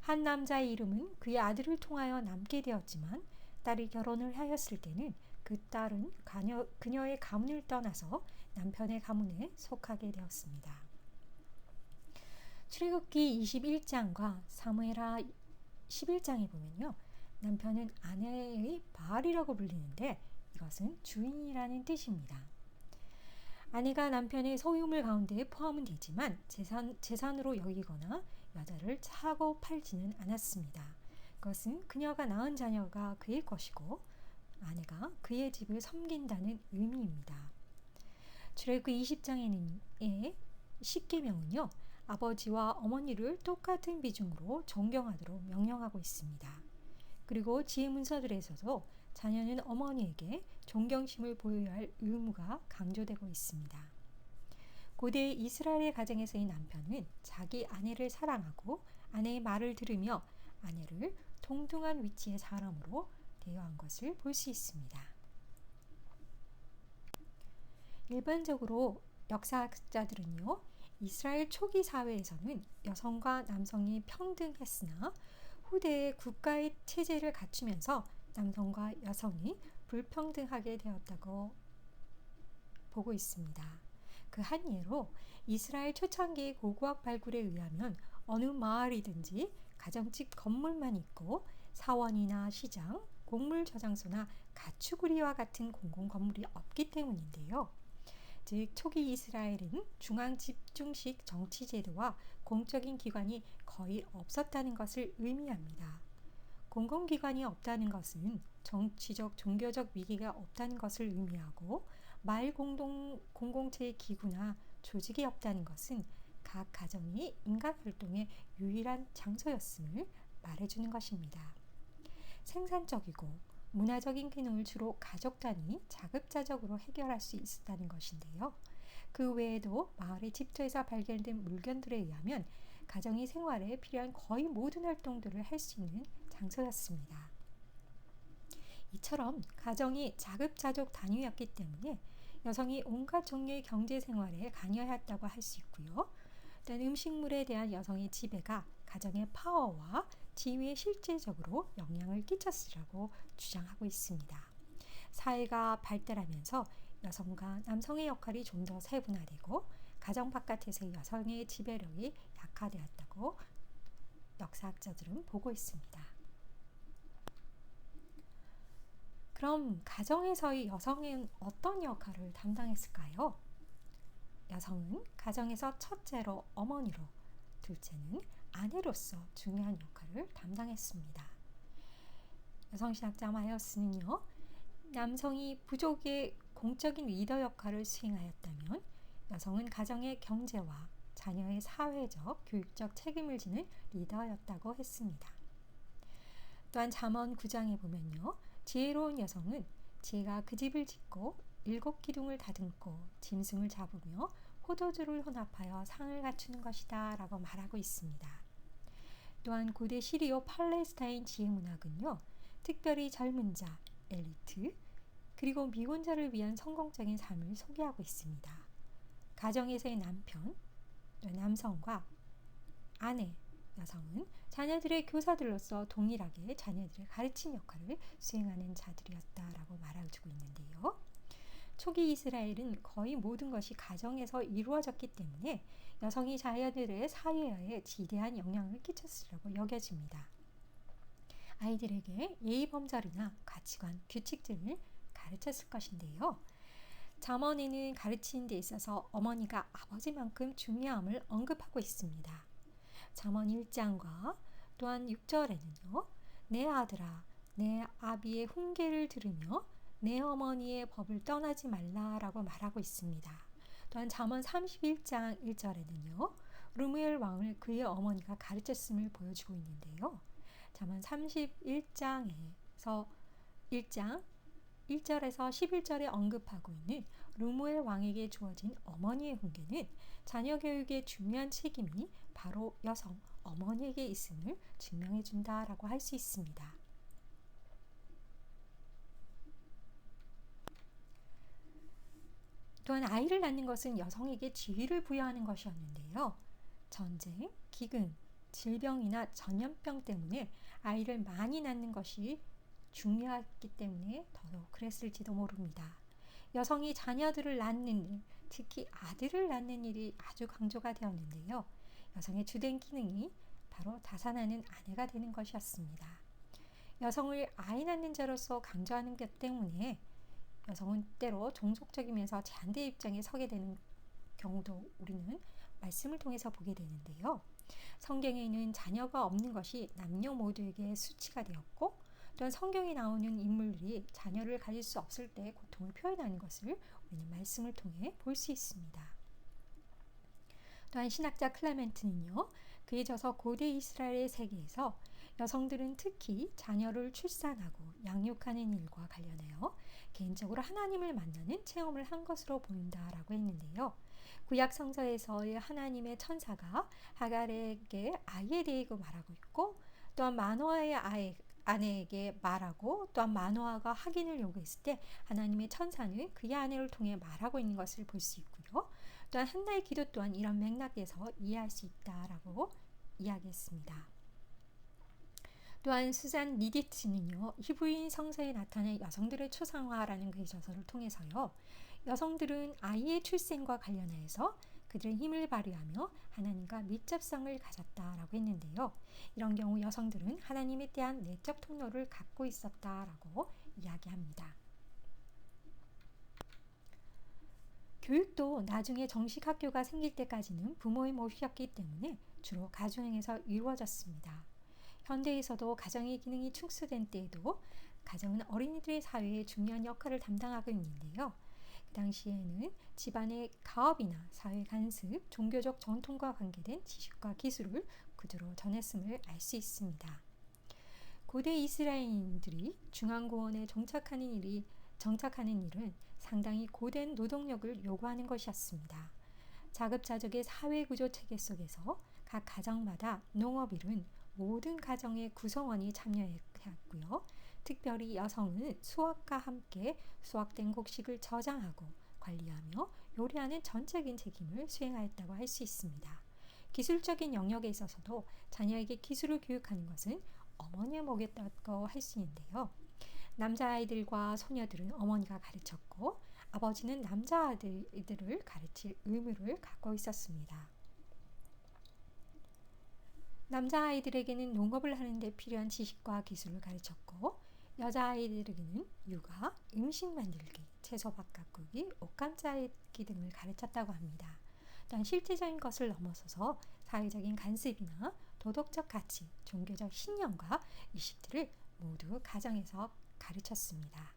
한 남자의 이름은 그의 아들을 통하여 남게 되었지만 딸이 결혼을 하였을 때는 그 딸은 그녀의 가문을 떠나서 남편의 가문에 속하게 되었습니다. 출애굽기 21장과 사무엘하 11장에 보면요. 남편은 아내의 바알이라고 불리는데 이것은 주인이라는 뜻입니다. 아내가 남편의 소유물 가운데 포함은 되지만 재산으로 여기거나 여자를 사고 팔지는 않았습니다. 그것은 그녀가 낳은 자녀가 그의 것이고 아내가 그의 집을 섬긴다는 의미입니다. 출애굽기 20장의 10계명은요. 아버지와 어머니를 똑같은 비중으로 존경하도록 명령하고 있습니다. 그리고 지혜문서들에서도 자녀는 어머니에게 존경심을 보여야 할 의무가 강조되고 있습니다. 고대 이스라엘의 가정에서의 남편은 자기 아내를 사랑하고 아내의 말을 들으며 아내를 동등한 위치의 사람으로 대우한 것을 볼 수 있습니다. 일반적으로 역사학자들은요, 이스라엘 초기 사회에서는 여성과 남성이 평등했으나 후대에 국가의 체제를 갖추면서 남성과 여성이 불평등하게 되었다고 보고 있습니다. 그 한 예로 이스라엘 초창기 고고학 발굴에 의하면 어느 마을이든지 가정집 건물만 있고 사원이나 시장, 곡물 저장소나 가축우리와 같은 공공건물이 없기 때문인데요. 즉 초기 이스라엘은 중앙 집중식 정치제도와 공적인 기관이 거의 없었다는 것을 의미합니다. 공공기관이 없다는 것은 정치적, 종교적 위기가 없다는 것을 의미하고 마을 공동체의 기구나 조직이 없다는 것은 각 가정이 인간활동의 유일한 장소였음을 말해주는 것입니다. 생산적이고 문화적인 기능을 주로 가족 단위 자급자족으로 해결할 수 있었다는 것인데요. 그 외에도 마을의 집터에서 발견된 물건들에 의하면 가정의 생활에 필요한 거의 모든 활동들을 할 수 있는 장소였습니다. 이처럼 가정이 자급자족 단위였기 때문에 여성이 온갖 종류의 경제생활에 관여했다고 할 수 있고요. 또한 음식물에 대한 여성의 지배가 가정의 파워와 지위에 실질적으로 영향을 끼쳤으라고 주장하고 있습니다. 사회가 발달하면서 여성과 남성의 역할이 좀 더 세분화되고 가정 바깥에서의 여성의 지배력이 약화되었다고 역사학자들은 보고 있습니다. 그럼 가정에서의 여성은 어떤 역할을 담당했을까요? 여성은 가정에서 첫째로 어머니로, 둘째는 아내로서 중요한 역할을 담당했습니다. 여성신학자 마이어스는요, 남성이 부족의 공적인 리더 역할을 수행하였다면 여성은 가정의 경제와 자녀의 사회적, 교육적 책임을 지는 리더였다고 했습니다. 또한 잠언 9장에 보면요, 지혜로운 여성은 지혜가 그 집을 짓고 7 기둥을 다듬고 짐승을 잡으며 포도주를 혼합하여 상을 갖추는 것이다 라고 말하고 있습니다. 또한 고대 시리오 팔레스타인 지혜문학은요, 특별히 젊은 자, 엘리트, 그리고 미혼자를 위한 성공적인 삶을 소개하고 있습니다. 가정에서의 남편, 남성과 아내, 여성은 자녀들의 교사들로서 동일하게 자녀들의 가르침 역할을 수행하는 자들이었다라고 말해주고 있는데요. 초기 이스라엘은 거의 모든 것이 가정에서 이루어졌기 때문에 여성이 자녀들의 사회에 지대한 영향을 끼쳤으라고 여겨집니다. 아이들에게 예의범절이나 가치관, 규칙들을 가르쳤을 것인데요. 잠언에는 가르치는 데 있어서 어머니가 아버지만큼 중요함을 언급하고 있습니다. 잠언 1장과 또한 6절에는요. 내 아들아, 내 아비의 훈계를 들으며 내 어머니의 법을 떠나지 말라라고 말하고 있습니다. 또한 잠언 31장 1절에는요. 르무엘 왕을 그의 어머니가 가르쳤음을 보여주고 있는데요. 잠언 31장에서 1장 1절에서 11절에 언급하고 있는 르무엘 왕에게 주어진 어머니의 훈계는 자녀 교육의 중요한 책임이 바로 여성, 어머니에게 있음을 증명해 준다라고 할 수 있습니다. 또한 아이를 낳는 것은 여성에게 지위를 부여하는 것이었는데요. 전쟁, 기근, 질병이나 전염병 때문에 아이를 많이 낳는 것이 중요했기 때문에 더더욱 그랬을지도 모릅니다. 여성이 자녀들을 낳는 일, 특히 아들을 낳는 일이 아주 강조가 되었는데요. 여성의 주된 기능이 바로 다산하는 아내가 되는 것이었습니다. 여성을 아이 낳는 자로서 강조하는 것 때문에 여성은 때로 종속적이면서 제한된 입장에 서게 되는 경우도 우리는 말씀을 통해서 보게 되는데요. 성경에는 자녀가 없는 것이 남녀 모두에게 수치가 되었고 또한 성경에 나오는 인물들이 자녀를 가질 수 없을 때 고통을 표현하는 것을 우리는 말씀을 통해 볼 수 있습니다. 또한 신학자 클레멘트는요. 그에 져서 고대 이스라엘의 세계에서 여성들은 특히 자녀를 출산하고 양육하는 일과 관련하여 개인적으로 하나님을 만나는 체험을 한 것으로 보인다라고 했는데요. 구약 성서에서의 하나님의 천사가 하갈에게 아이에 대해 말하고 있고 또한 마노아의 아내에게 말하고 또한 마노아가 확인을 요구했을 때 하나님의 천사는 그의 아내를 통해 말하고 있는 것을 볼 수 있고요. 또한 한나의 기도 또한 이런 맥락에서 이해할 수 있다라고 이야기했습니다. 또한 수잔 니디츠는요. 히브리인 성서에 나타난 여성들의 초상화라는 그의 저서를 통해서요. 여성들은 아이의 출생과 관련해서 그들의 힘을 발휘하며 하나님과 밀접성을 가졌다라고 했는데요. 이런 경우 여성들은 하나님에 대한 내적 통로를 갖고 있었다라고 이야기합니다. 교육도 나중에 정식 학교가 생길 때까지는 부모의 몫이었기 때문에 주로 가정에서 이루어졌습니다. 현대에서도 가정의 기능이 축소된 때에도 가정은 어린이들의 사회에 중요한 역할을 담당하고 있는데요. 그 당시에는 집안의 가업이나 사회 간습, 종교적 전통과 관계된 지식과 기술을 그대로 전했음을 알 수 있습니다. 고대 이스라엘인들이 중앙고원에 정착하는 일은 상당히 고된 노동력을 요구하는 것이었습니다. 자급자족의 사회구조 체계 속에서 각 가정마다 농업일은 모든 가정의 구성원이 참여했고요. 특별히 여성은 수확과 함께 수확된 곡식을 저장하고 관리하며 요리하는 전적인 책임을 수행하였다고 할 수 있습니다. 기술적인 영역에 있어서도 자녀에게 기술을 교육하는 것은 어머니의 몫이었다고 할 수 있는데요. 남자아이들과 소녀들은 어머니가 가르쳤고 아버지는 남자아이들을 가르칠 의무를 갖고 있었습니다. 남자아이들에게는 농업을 하는 데 필요한 지식과 기술을 가르쳤고 여자아이들에게는 육아, 음식 만들기, 채소밭 가꾸기, 옷감 짜기 등을 가르쳤다고 합니다. 또한 실제적인 것을 넘어서서 사회적인 간습이나 도덕적 가치, 종교적 신념과 의식들을 모두 가정에서 가르쳤습니다.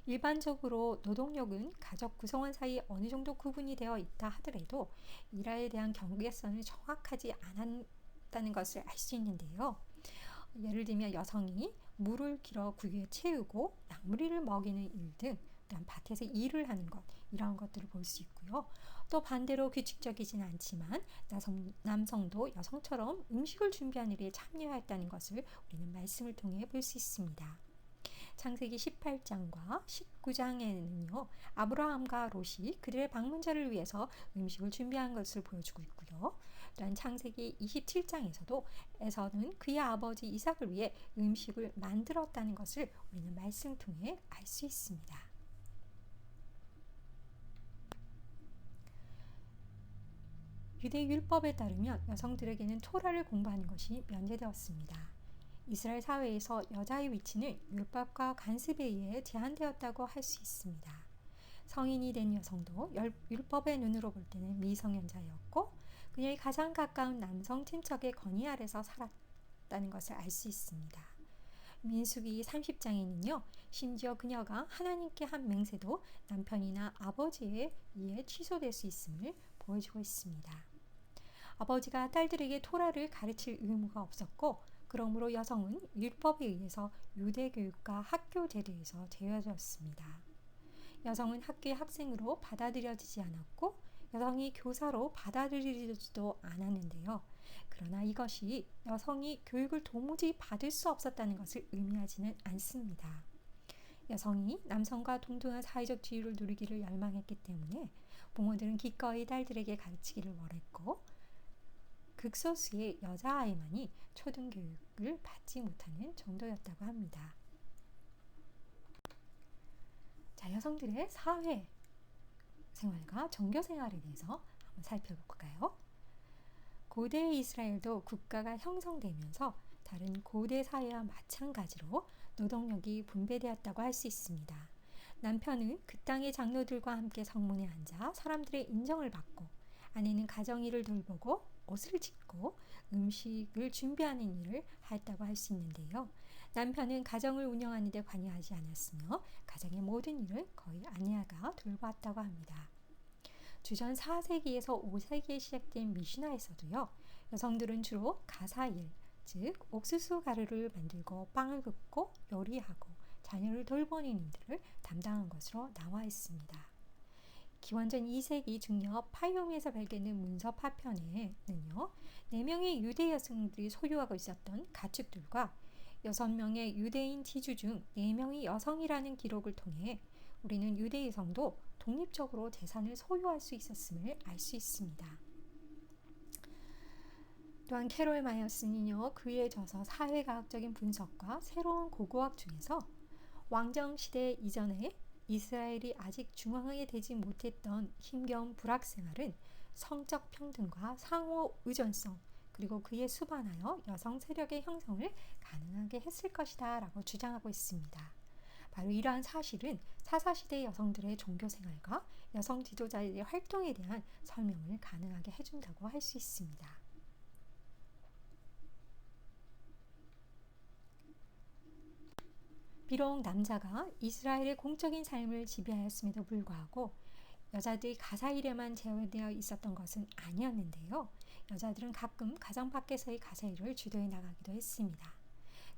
일반적으로 노동력은 가족 구성원 사이 어느 정도 구분이 되어 있다 하더라도 일에 대한 경계선을 정확하지 않았다는 것을 알 수 있는데요. 예를 들면 여성이 물을 길어 구유에 채우고 나무리를 먹이는 일 등 또한 밭에서 일을 하는 것 이런 것들을 볼 수 있고요. 또 반대로 규칙적이진 않지만 남성도 여성처럼 음식을 준비하는 일에 참여했다는 것을 우리는 말씀을 통해 볼 수 있습니다. 창세기 18장과 19장에는요. 아브라함과 롯이 그들의 방문자를 위해서 음식을 준비한 것을 보여주고 있고요. 또한 창세기 27장에서도 에서는 그의 아버지 이삭을 위해 음식을 만들었다는 것을 우리는 말씀 통해 알 수 있습니다. 유대 율법에 따르면 여성들에게는 토라를 공부하는 것이 면제되었습니다. 이스라엘 사회에서 여자의 위치는 율법과 간습에 의해 제한되었다고 할 수 있습니다. 성인이 된 여성도 율법의 눈으로 볼 때는 미성년자였고 그녀의 가장 가까운 남성 친척의 건의 아래서 살았다는 것을 알 수 있습니다. 민수기 30장에는요. 심지어 그녀가 하나님께 한 맹세도 남편이나 아버지에 의해 취소될 수 있음을 보여주고 있습니다. 아버지가 딸들에게 토라를 가르칠 의무가 없었고 그러므로 여성은 율법에 의해서 유대 교육과 학교 제도에서 제외되었습니다. 여성은 학교의 학생으로 받아들여지지 않았고 여성이 교사로 받아들여지지도 않았는데요. 그러나 이것이 여성이 교육을 도무지 받을 수 없었다는 것을 의미하지는 않습니다. 여성이 남성과 동등한 사회적 지위를 누리기를 열망했기 때문에 부모들은 기꺼이 딸들에게 가르치기를 원했고 극소수의 여자아이만이 초등교육을 받지 못하는 정도였다고 합니다. 자, 여성들의 사회 생활과 종교 생활에 대해서 한번 살펴볼까요? 고대 이스라엘도 국가가 형성되면서 다른 고대 사회와 마찬가지로 노동력이 분배되었다고 할 수 있습니다. 남편은 그 땅의 장로들과 함께 성문에 앉아 사람들의 인정을 받고 아내는 가정일을 돌보고 옷을 찢고 음식을 준비하는 일을 했다고 할 수 있는데요. 남편은 가정을 운영하는 데 관여하지 않았으며 가정의 모든 일을 거의 아내가 돌보았다고 합니다. 주전 4세기에서 5세기에 시작된 미시나에서도요. 여성들은 주로 가사일, 즉 옥수수 가루를 만들고 빵을 굽고 요리하고 자녀를 돌보는 일들을 담당한 것으로 나와 있습니다. 기원전 2세기 중엽 파이옴에서 발견된 문서 파편에는요. 4명의 유대 여성들이 소유하고 있었던 가축들과 6명의 유대인 지주 중 4명이 여성이라는 기록을 통해 우리는 유대 여성도 독립적으로 재산을 소유할 수 있었음을 알 수 있습니다. 또한 캐롤 마이어스는요. 그의 저서 사회과학적인 분석과 새로운 고고학 중에서 왕정시대 이전에 이스라엘이 아직 중앙하게 되지 못했던 힘겨운 불학생활은 성적 평등과 상호 의존성 그리고 그에 수반하여 여성 세력의 형성을 가능하게 했을 것이다 라고 주장하고 있습니다. 바로 이러한 사실은 사사시대 여성들의 종교생활과 여성 지도자들의 활동에 대한 설명을 가능하게 해준다고 할 수 있습니다. 비록 남자가 이스라엘의 공적인 삶을 지배하였음에도 불구하고 여자들이 가사일에만 제어되어 있었던 것은 아니었는데요. 여자들은 가끔 가정 밖에서의 가사일을 주도해 나가기도 했습니다.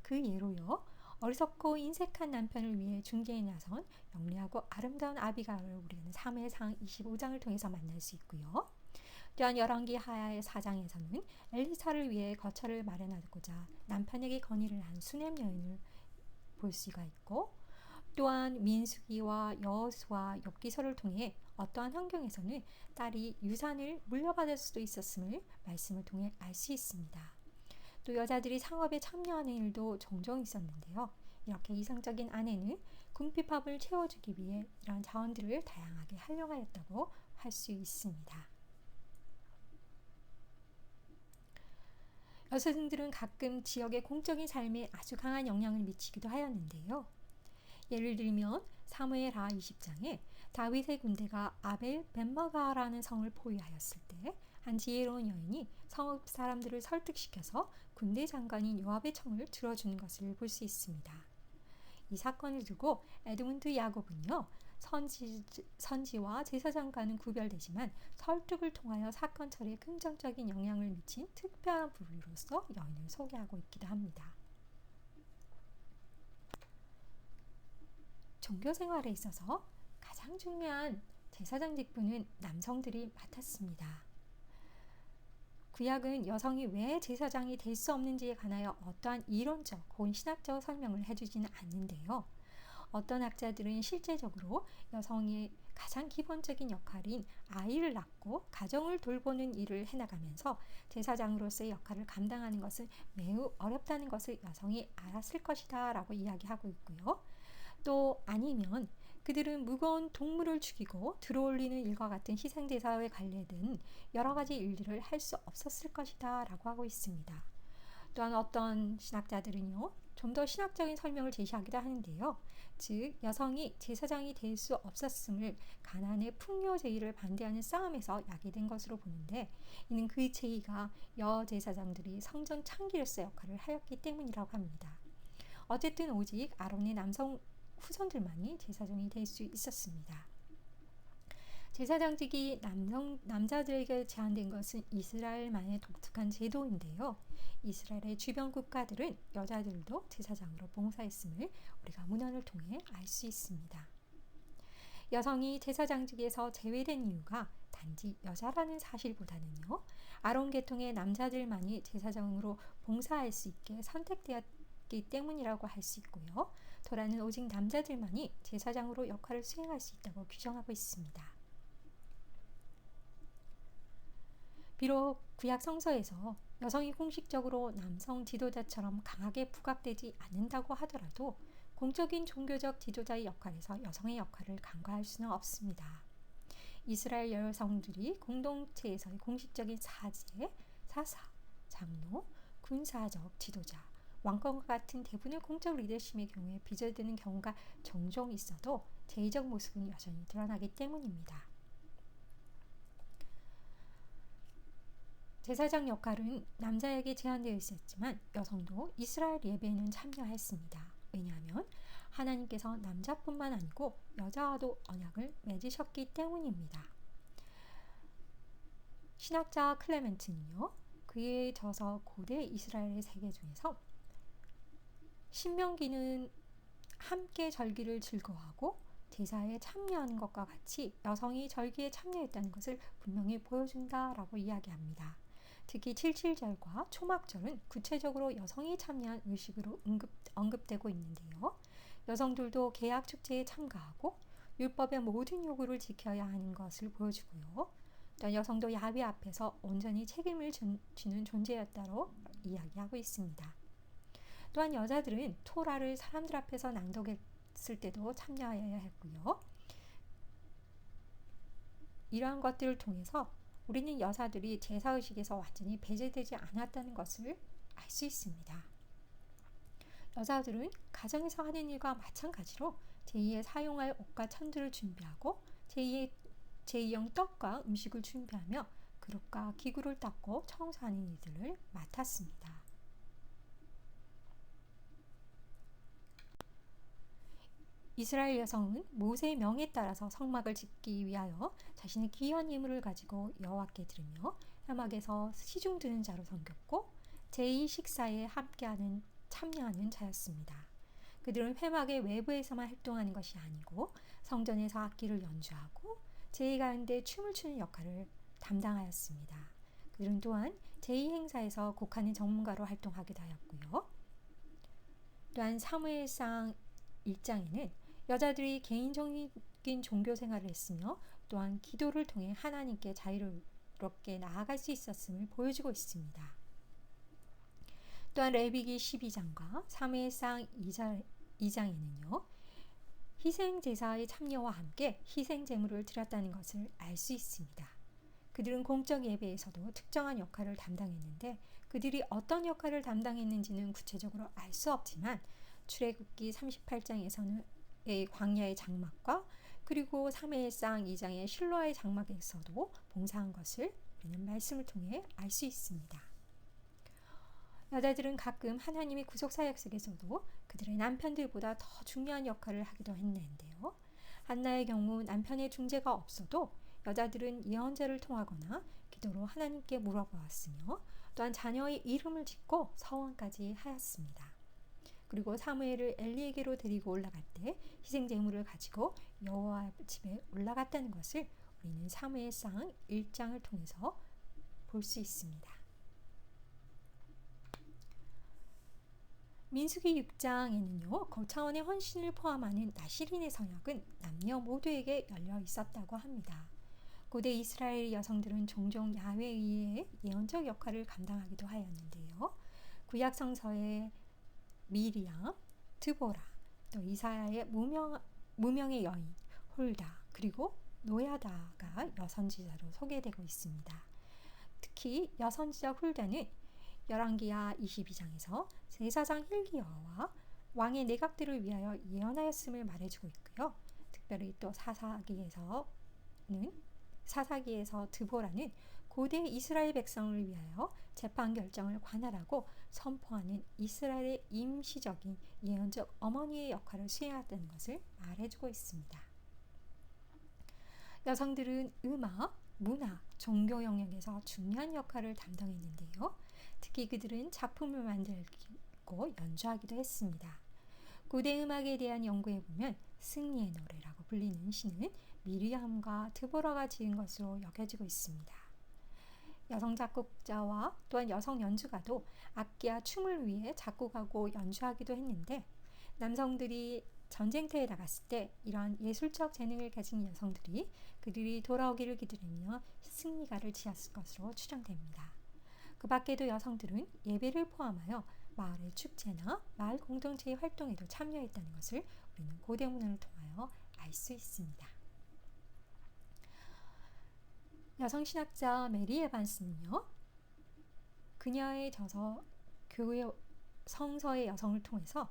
그 예로요. 어리석고 인색한 남편을 위해 중개에 나선 영리하고 아름다운 아비가일을 우리는 사무엘상 25장을 통해서 만날 수 있고요. 또한 열왕기 하야의 4장에서는 엘리사를 위해 거처를 마련하고자 남편에게 건의를 한 수넴 여인을 볼 수가 있고 또한 민수기와 여호수아 욥기서를 통해 어떠한 환경에서는 딸이 유산을 물려받을 수도 있었음을 말씀을 통해 알 수 있습니다. 또 여자들이 상업에 참여하는 일도 종종 있었는데요. 이렇게 이상적인 아내는 궁핍함을 채워주기 위해 이러한 자원들을 다양하게 활용하였다고 할 수 있습니다. 여성들은 가끔 지역의 공적인 삶에 아주 강한 영향을 미치기도 하였는데요. 예를 들면 사무엘하 20장에 다윗의 군대가 아벨 벳마가라는 성을 포위하였을 때 한 지혜로운 여인이 성읍 사람들을 설득시켜서 군대 장관인 요압의 청을 들어주는 것을 볼 수 있습니다. 이 사건을 두고 에드문드 야곱은요. 선지와 제사장과는 구별되지만 설득을 통하여 사건 처리에 긍정적인 영향을 미친 특별한 부류로서 여인을 소개하고 있기도 합니다. 종교 생활에 있어서 가장 중요한 제사장 직분은 남성들이 맡았습니다. 구약은 여성이 왜 제사장이 될 수 없는지에 관하여 어떠한 이론적 혹은 신학적 설명을 해주지는 않는데요. 어떤 학자들은 실제적으로 여성의 가장 기본적인 역할인 아이를 낳고 가정을 돌보는 일을 해나가면서 제사장으로서의 역할을 감당하는 것은 매우 어렵다는 것을 여성이 알았을 것이다 라고 이야기하고 있고요. 또 아니면 그들은 무거운 동물을 죽이고 들어올리는 일과 같은 희생제사에 관련된 여러 가지 일들을 할 수 없었을 것이다 라고 하고 있습니다. 또한 어떤 신학자들은요, 좀 더 신학적인 설명을 제시하기도 하는데요. 즉 여성이 제사장이 될 수 없었음을 가나안의 풍요 제의를 반대하는 싸움에서 야기된 것으로 보는데, 이는 그 제의가 여제사장들이 성전 창기로서 역할을 하였기 때문이라고 합니다. 어쨌든 오직 아론의 남성 후손들만이 제사장이 될 수 있었습니다. 제사장직이 남자들에게 제한된 것은 이스라엘만의 독특한 제도인데요. 이스라엘의 주변 국가들은 여자들도 제사장으로 봉사했음을 우리가 문헌을 통해 알 수 있습니다. 여성이 제사장직에서 제외된 이유가 단지 여자라는 사실보다는요, 아론 계통의 남자들만이 제사장으로 봉사할 수 있게 선택되었기 때문이라고 할 수 있고요. 토라는 오직 남자들만이 제사장으로 역할을 수행할 수 있다고 규정하고 있습니다. 비록 구약 성서에서 여성이 공식적으로 남성 지도자처럼 강하게 부각되지 않는다고 하더라도 공적인 종교적 지도자의 역할에서 여성의 역할을 간과할 수는 없습니다. 이스라엘 여성들이 공동체에서의 공식적인 사제, 사사, 장로, 군사적 지도자, 왕권과 같은 대부분의 공적 리더십의 경우에 비절되는 경우가 종종 있어도 제의적 모습은 여전히 드러나기 때문입니다. 제사장 역할은 남자에게 제한되어 있었지만 여성도 이스라엘 예배에는 참여했습니다. 왜냐하면 하나님께서 남자뿐만 아니고 여자와도 언약을 맺으셨기 때문입니다. 신학자 클레멘트는요, 그에 져서 고대 이스라엘의 세계 중에서 신명기는 함께 절기를 즐거워하고 제사에 참여하는 것과 같이 여성이 절기에 참여했다는 것을 분명히 보여준다라고 이야기합니다. 특히 77절과 초막절은 구체적으로 여성이 참여한 의식으로 언급되고 있는데요. 여성들도 계약 축제에 참가하고 율법의 모든 요구를 지켜야 하는 것을 보여주고요. 또 여성도 야훼 앞에서 온전히 책임을 지는 존재였다고 이야기하고 있습니다. 또한 여자들은 토라를 사람들 앞에서 낭독했을 때도 참여해야 했고요. 이러한 것들을 통해서 우리는 여자들이 제사의식에서 완전히 배제되지 않았다는 것을 알 수 있습니다. 여자들은 가정에서 하는 일과 마찬가지로 제2의 사용할 옷과 천들을 준비하고 제2형 떡과 음식을 준비하며 그릇과 기구를 닦고 청소하는 일들을 맡았습니다. 이스라엘 여성은 모세의 명에 따라서 성막을 짓기 위하여 자신의 귀한 예물을 가지고 여호와께 드리며 회막에서 시중 드는 자로 섬겼고 제2식사에 함께하는 참여하는 자였습니다. 그들은 회막의 외부에서만 활동하는 것이 아니고 성전에서 악기를 연주하고 제2 가운데 춤을 추는 역할을 담당하였습니다. 그들은 또한 제2 행사에서 곡하는 전문가로 활동하기도 하였고요. 또한 사무엘상 1장에는 여자들이 개인적인 종교 생활을 했으며 또한 기도를 통해 하나님께 자유롭게 나아갈 수 있었음을 보여주고 있습니다. 또한 레위기 12장과 사무엘상 2장에는요. 희생제사의 참여와 함께 희생제물을 드렸다는 것을 알 수 있습니다. 그들은 공적 예배에서도 특정한 역할을 담당했는데 그들이 어떤 역할을 담당했는지는 구체적으로 알 수 없지만 출애굽기 38장에서는 광야의 장막과 그리고 사무엘상 2장의 실로아의 장막에서도 봉사한 것을 우리는 말씀을 통해 알 수 있습니다. 여자들은 가끔 하나님의 구속사역 속에서도 그들의 남편들보다 더 중요한 역할을 하기도 했는데요. 한나의 경우 남편의 중재가 없어도 여자들은 예언자를 통하거나 기도로 하나님께 물어보았으며 또한 자녀의 이름을 짓고 서원까지 하였습니다. 그리고 사무엘을 엘리에게로 데리고 올라갈 때 희생제물을 가지고 여호와 집에 올라갔다는 것을 우리는 사무엘상 1장을 통해서 볼 수 있습니다. 민수기 6장에는요, 거차원의 헌신을 포함하는 나시린의 서약은 남녀 모두에게 열려 있었다고 합니다. 고대 이스라엘 여성들은 종종 야훼의 예언적 역할을 감당하기도 하였는데요. 구약 성서의 미리암, 드보라, 또 이사야의 무명의 여인 홀다, 그리고 노야다가 여선지자로 소개되고 있습니다. 특히 여선지자 홀다는 열왕기하 22장에서 제사장 힐기야와 왕의 내각들을 위하여 예언하였음을 말해주고 있고요. 특별히 또 사사기에서 드보라는 고대 이스라엘 백성을 위하여 재판 결정을 관할하고 선포하는 이스라엘의 임시적인 예언적 어머니의 역할을 수행했다는 것을 말해주고 있습니다. 여성들은 음악, 문학, 종교 영역에서 중요한 역할을 담당했는데요. 특히 그들은 작품을 만들고 연주하기도 했습니다. 고대 음악에 대한 연구에 보면 승리의 노래라고 불리는 시는 미리암과 드보라가 지은 것으로 여겨지고 있습니다. 여성 작곡자와 또한 여성 연주가도 악기와 춤을 위해 작곡하고 연주하기도 했는데, 남성들이 전쟁터에 나갔을 때 이러한 예술적 재능을 가진 여성들이 그들이 돌아오기를 기다리며 승리가를 지었을 것으로 추정됩니다. 그 밖에도 여성들은 예배를 포함하여 마을의 축제나 마을 공동체의 활동에도 참여했다는 것을 우리는 고대 문헌을 통하여 알 수 있습니다. 여성 신학자 메리 에반스는요, 그녀의 저서 교회 성서의 여성을 통해서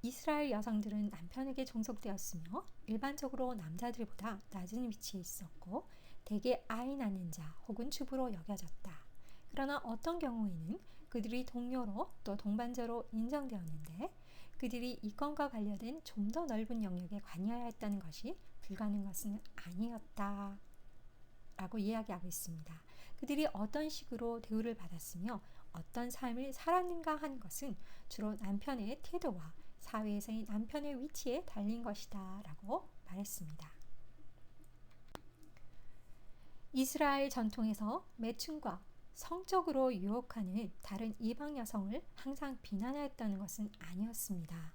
이스라엘 여성들은 남편에게 종속되었으며 일반적으로 남자들보다 낮은 위치에 있었고 대개 아이 낳는 자 혹은 주부로 여겨졌다. 그러나 어떤 경우에는 그들이 동료로 또 동반자로 인정되었는데 그들이 이권과 관련된 좀 더 넓은 영역에 관여해야 했다는 것이 불가능한 것은 아니었다 라고 이야기하고 있습니다. 그들이 어떤 식으로 대우를 받았으며 어떤 삶을 살았는가 하는 것은 주로 남편의 태도와 사회에서의 남편의 위치에 달린 것이다 라고 말했습니다. 이스라엘 전통에서 매춘과 성적으로 유혹하는 다른 이방 여성을 항상 비난하였다는 것은 아니었습니다.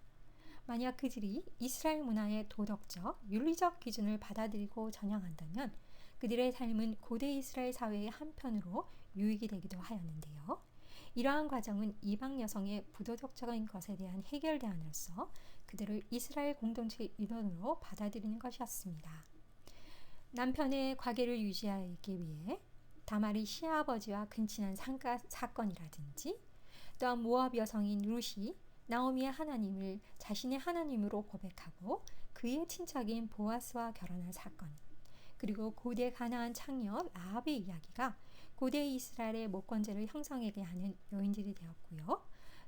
만약 그들이 이스라엘 문화의 도덕적, 윤리적 기준을 받아들이고 전향한다면 그들의 삶은 고대 이스라엘 사회의 한편으로 유익이 되기도 하였는데요. 이러한 과정은 이방 여성의 부도덕적인 것에 대한 해결 대안으로서 그들을 이스라엘 공동체의 일원으로 받아들이는 것이었습니다. 남편의 과계를 유지하기 위해 다말이 시아버지와 근친한 사건이라든지, 또한 모압 여성인 룻이 나오미의 하나님을 자신의 하나님으로 고백하고 그의 친척인 보아스와 결혼한 사건, 그리고 고대 가나안 창녀 라합의 이야기가 고대 이스라엘의 모권제를 형성하게 하는 요인들이 되었고요.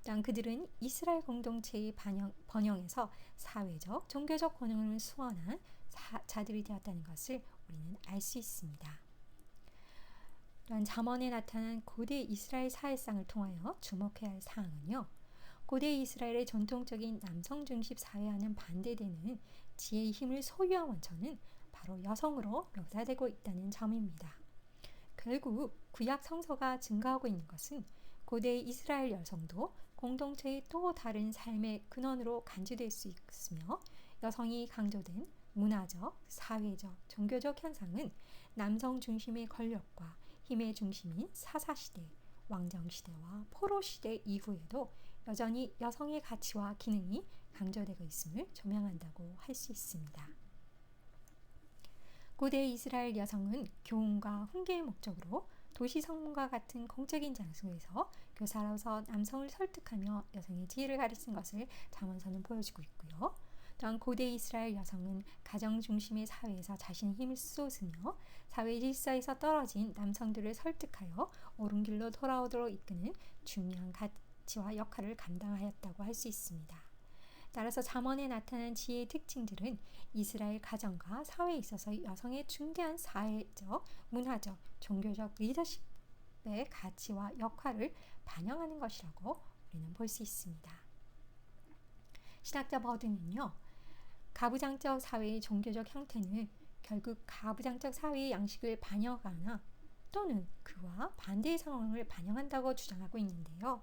또한 그들은 이스라엘 공동체의 번영에서 사회적, 종교적 권능을 수원한 자들이 되었다는 것을 우리는 알 수 있습니다. 또한 잠언에 나타난 고대 이스라엘 사회상을 통하여 주목해야 할 사항은요, 고대 이스라엘의 전통적인 남성 중심 사회와는 반대되는 지혜의 힘을 소유한 원천은 바로 여성으로 묘사되고 있다는 점입니다. 결국 구약 성서가 증거하고 있는 것은 고대 이스라엘 여성도 공동체의 또 다른 삶의 근원으로 간주될 수 있으며, 여성이 강조된 문화적, 사회적, 종교적 현상은 남성 중심의 권력과 힘의 중심인 사사시대, 왕정시대와 포로시대 이후에도 여전히 여성의 가치와 기능이 강조되고 있음을 조명한다고 할 수 있습니다. 고대 이스라엘 여성은 교훈과 훈계의 목적으로 도시 성문과 같은 공적인 장소에서 교사로서 남성을 설득하며 여성의 지혜를 가르친 것을 잠언서는 보여주고 있고요. 또한 고대 이스라엘 여성은 가정 중심의 사회에서 자신의 힘을 쏟으며 사회 질서에서 떨어진 남성들을 설득하여 옳은 길로 돌아오도록 이끄는 중요한 가치와 역할을 감당하였다고 할 수 있습니다. 따라서 잠언에 나타난 지혜의 특징들은 이스라엘 가정과 사회에 있어서 여성의 중대한 사회적, 문화적, 종교적 리더십의 가치와 역할을 반영하는 것이라고 우리는 볼 수 있습니다. 신학자 버든은요, 가부장적 사회의 종교적 형태는 결국 가부장적 사회의 양식을 반영하거나 또는 그와 반대의 상황을 반영한다고 주장하고 있는데요.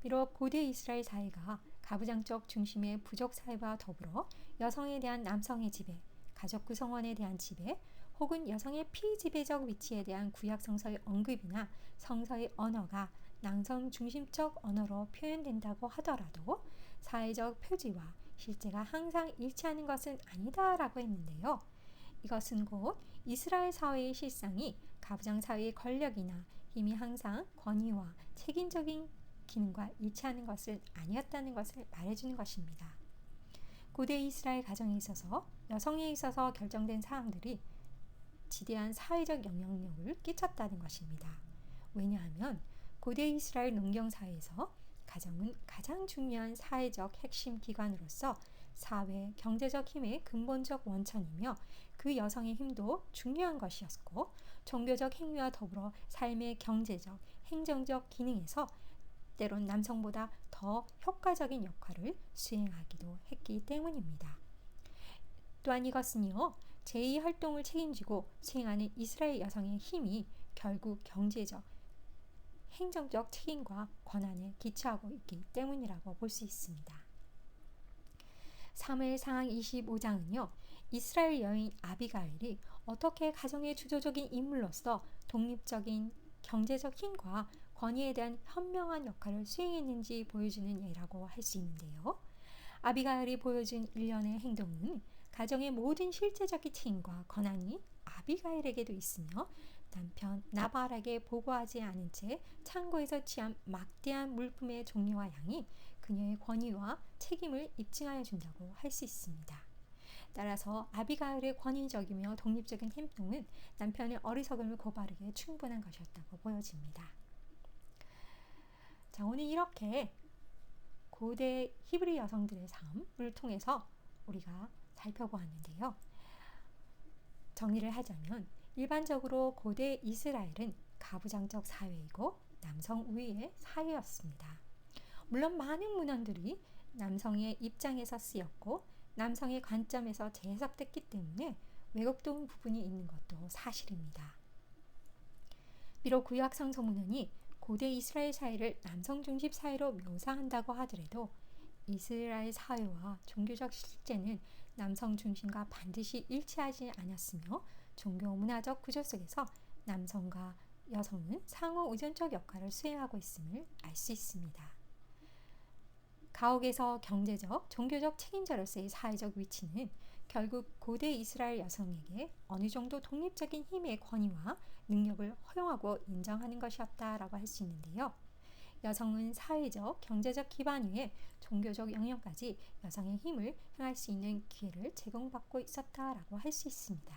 비록 고대 이스라엘 사회가 가부장적 중심의 부족 사회와 더불어 여성에 대한 남성의 지배, 가족 구성원에 대한 지배, 혹은 여성의 피지배적 위치에 대한 구약 성서의 언급이나 성서의 언어가 남성 중심적 언어로 표현된다고 하더라도 사회적 표지와 실제가 항상 일치하는 것은 아니다라고 했는데요. 이것은 곧 이스라엘 사회의 실상이 가부장 사회의 권력이나 힘이 항상 권위와 책임적인 기능과 일치하는 것은 아니었다는 것을 말해주는 것입니다. 고대 이스라엘 가정에 있어서 여성에 있어서 결정된 사항들이 지대한 사회적 영향력을 끼쳤다는 것입니다. 왜냐하면 고대 이스라엘 농경 사회에서 가정은 가장 중요한 사회적 핵심 기관으로서 사회, 경제적 힘의 근본적 원천이며 그 여성의 힘도 중요한 것이었고 종교적 행위와 더불어 삶의 경제적, 행정적 기능에서 때론 남성보다 더 효과적인 역할을 수행하기도 했기 때문입니다. 또한 이것은요, 제2 활동을 책임지고 수행하는 이스라엘 여성의 힘이 결국 경제적, 행정적 책임과 권한에 기초하고 있기 때문이라고 볼 수 있습니다. 사무엘상 25장은요. 이스라엘 여인 아비가일이 어떻게 가정의 주도적인 인물로서 독립적인 경제적 힘과 권위에 대한 현명한 역할을 수행했는지 보여주는 예라고 할 수 있는데요. 아비가일이 보여준 일련의 행동은 가정의 모든 실제적인 책임과 권한이 아비가일에게도 있으며 남편 나발에게 보고하지 않은 채 창고에서 취한 막대한 물품의 종류와 양이 그녀의 권위와 책임을 입증하여 준다고 할 수 있습니다. 따라서 아비가일의 권위적이며 독립적인 행동은 남편의 어리석음을 고발하기에 충분한 것이었다고 보여집니다. 자, 오늘 이렇게 고대 히브리 여성들의 삶을 통해서 우리가 살펴보았는데요. 정리를 하자면 일반적으로 고대 이스라엘은 가부장적 사회이고 남성 우위의 사회였습니다. 물론 많은 문헌들이 남성의 입장에서 쓰였고 남성의 관점에서 재해석됐기 때문에 왜곡된 부분이 있는 것도 사실입니다. 비록 구약 성서 문헌이 고대 이스라엘 사회를 남성 중심 사회로 묘사한다고 하더라도 이스라엘 사회와 종교적 실제는 남성 중심과 반드시 일치하지 않았으며 종교 문화적 구조 속에서 남성과 여성은 상호 의존적 역할을 수행하고 있음을 알 수 있습니다. 가옥에서 경제적, 종교적 책임자로서의 사회적 위치는 결국 고대 이스라엘 여성에게 어느 정도 독립적인 힘의 권위와 능력을 허용하고 인정하는 것이었다라고 할 수 있는데요. 여성은 사회적, 경제적 기반 위에 종교적 영역까지 여성의 힘을 행할 수 있는 기회를 제공받고 있었다라고 할 수 있습니다.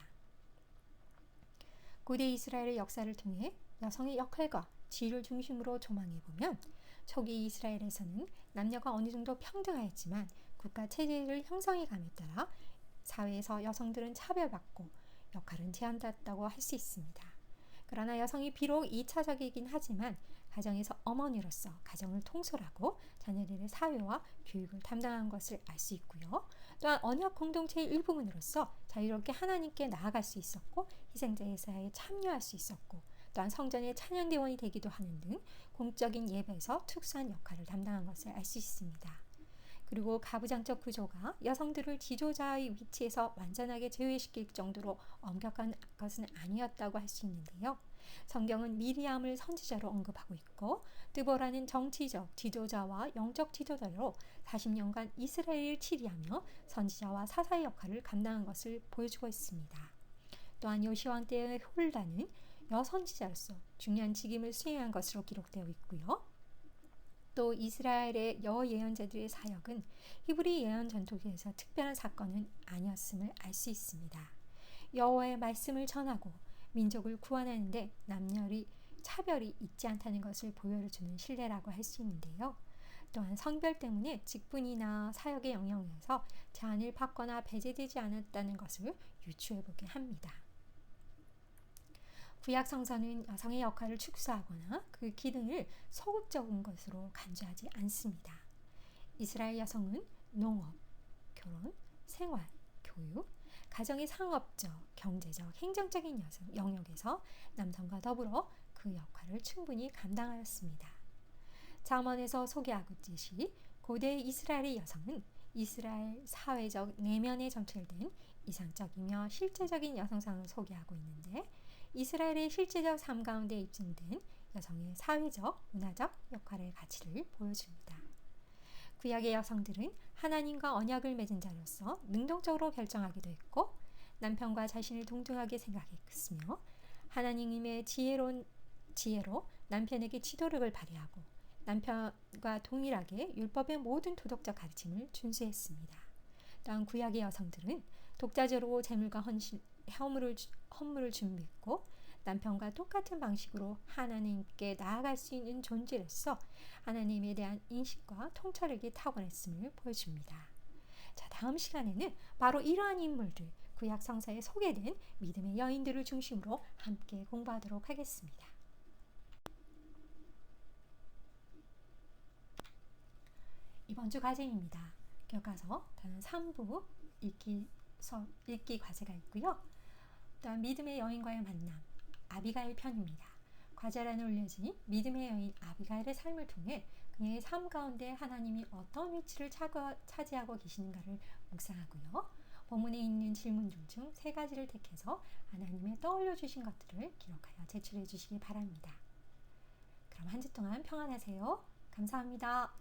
고대 이스라엘의 역사를 통해 여성의 역할과 지위를 중심으로 조망해보면 초기 이스라엘에서는 남녀가 어느 정도 평등하였지만 국가 체제를 형성해감에 따라 사회에서 여성들은 차별받고 역할은 제한됐다고 할 수 있습니다. 그러나 여성이 비록 2차적이긴 하지만 가정에서 어머니로서 가정을 통솔하고 자녀들의 사회와 교육을 담당한 것을 알 수 있고요. 또한 언약 공동체의 일부분으로서 자유롭게 하나님께 나아갈 수 있었고 희생자 예사에 참여할 수 있었고 또한 성전의 찬양대원이 되기도 하는 등 공적인 예배에서 특수한 역할을 담당한 것을 알 수 있습니다. 그리고 가부장적 구조가 여성들을 지도자의 위치에서 완전하게 제외시킬 정도로 엄격한 것은 아니었다고 할 수 있는데요. 성경은 미리암을 선지자로 언급하고 있고 드보라는 정치적 지도자와 영적 지도자로 40년간 이스라엘을 치리하며 선지자와 사사의 역할을 감당한 것을 보여주고 있습니다. 또한 요시왕 때의 홀라는 여선지자로서 중요한 직임을 수행한 것으로 기록되어 있고요. 또 이스라엘의 여예언자들의 사역은 히브리 예언 전통에서 특별한 사건은 아니었음을 알 수 있습니다. 여호와의 말씀을 전하고 민족을 구원하는 데 남녀의 차별이 있지 않다는 것을 보여주는 신뢰라고 할 수 있는데요. 또한 성별 때문에 직분이나 사역의 영역에서 제한을 받거나 배제되지 않았다는 것을 유추해보게 합니다. 구약 성서는 여성의 역할을 축소하거나 그 기능을 소극적인 것으로 간주하지 않습니다. 이스라엘 여성은 농업, 결혼, 생활, 교육, 가정의 상업적, 경제적, 행정적인 영역에서 남성과 더불어 그 역할을 충분히 감당하였습니다. 잠언에서 소개하고 있듯이 고대 이스라엘의 여성은 이스라엘 사회적 내면에 점철된 이상적이며 실제적인 여성상을 소개하고 있는데, 이스라엘의 실제적 삶 가운데 입증된 여성의 사회적, 문화적 역할의 가치를 보여줍니다. 구약의 여성들은 하나님과 언약을 맺은 자로서 능동적으로 결정하기도 했고, 남편과 자신을 동등하게 생각했으며, 하나님의 지혜로 남편에게 지도력을 발휘하고 남편과 동일하게 율법의 모든 도덕적 가르침을 준수했습니다. 또한 구약의 여성들은 독자적으로 재물과 헌물을 준비했고, 남편과 똑같은 방식으로 하나님께 나아갈 수 있는 존재로서 하나님에 대한 인식과 통찰력이 탁월했음을 보여줍니다. 자, 다음 시간에는 바로 이러한 인물들, 구약 성서에 소개된 믿음의 여인들을 중심으로 함께 공부하도록 하겠습니다. 이번 주 과제입니다. 교과서 다음 3부 읽기 과제가 있고요. 또한 믿음의 여인과의 만남, 아비가일 편입니다. 과제란에 올려진 믿음의 여인 아비가일의 삶을 통해 그녀의 삶 가운데 하나님이 어떤 위치를 차지하고 계시는가를 묵상하고요. 본문에 있는 질문들 중 3가지를 택해서 하나님의 떠올려 주신 것들을 기록하여 제출해 주시기 바랍니다. 그럼 한 주 동안 평안하세요. 감사합니다.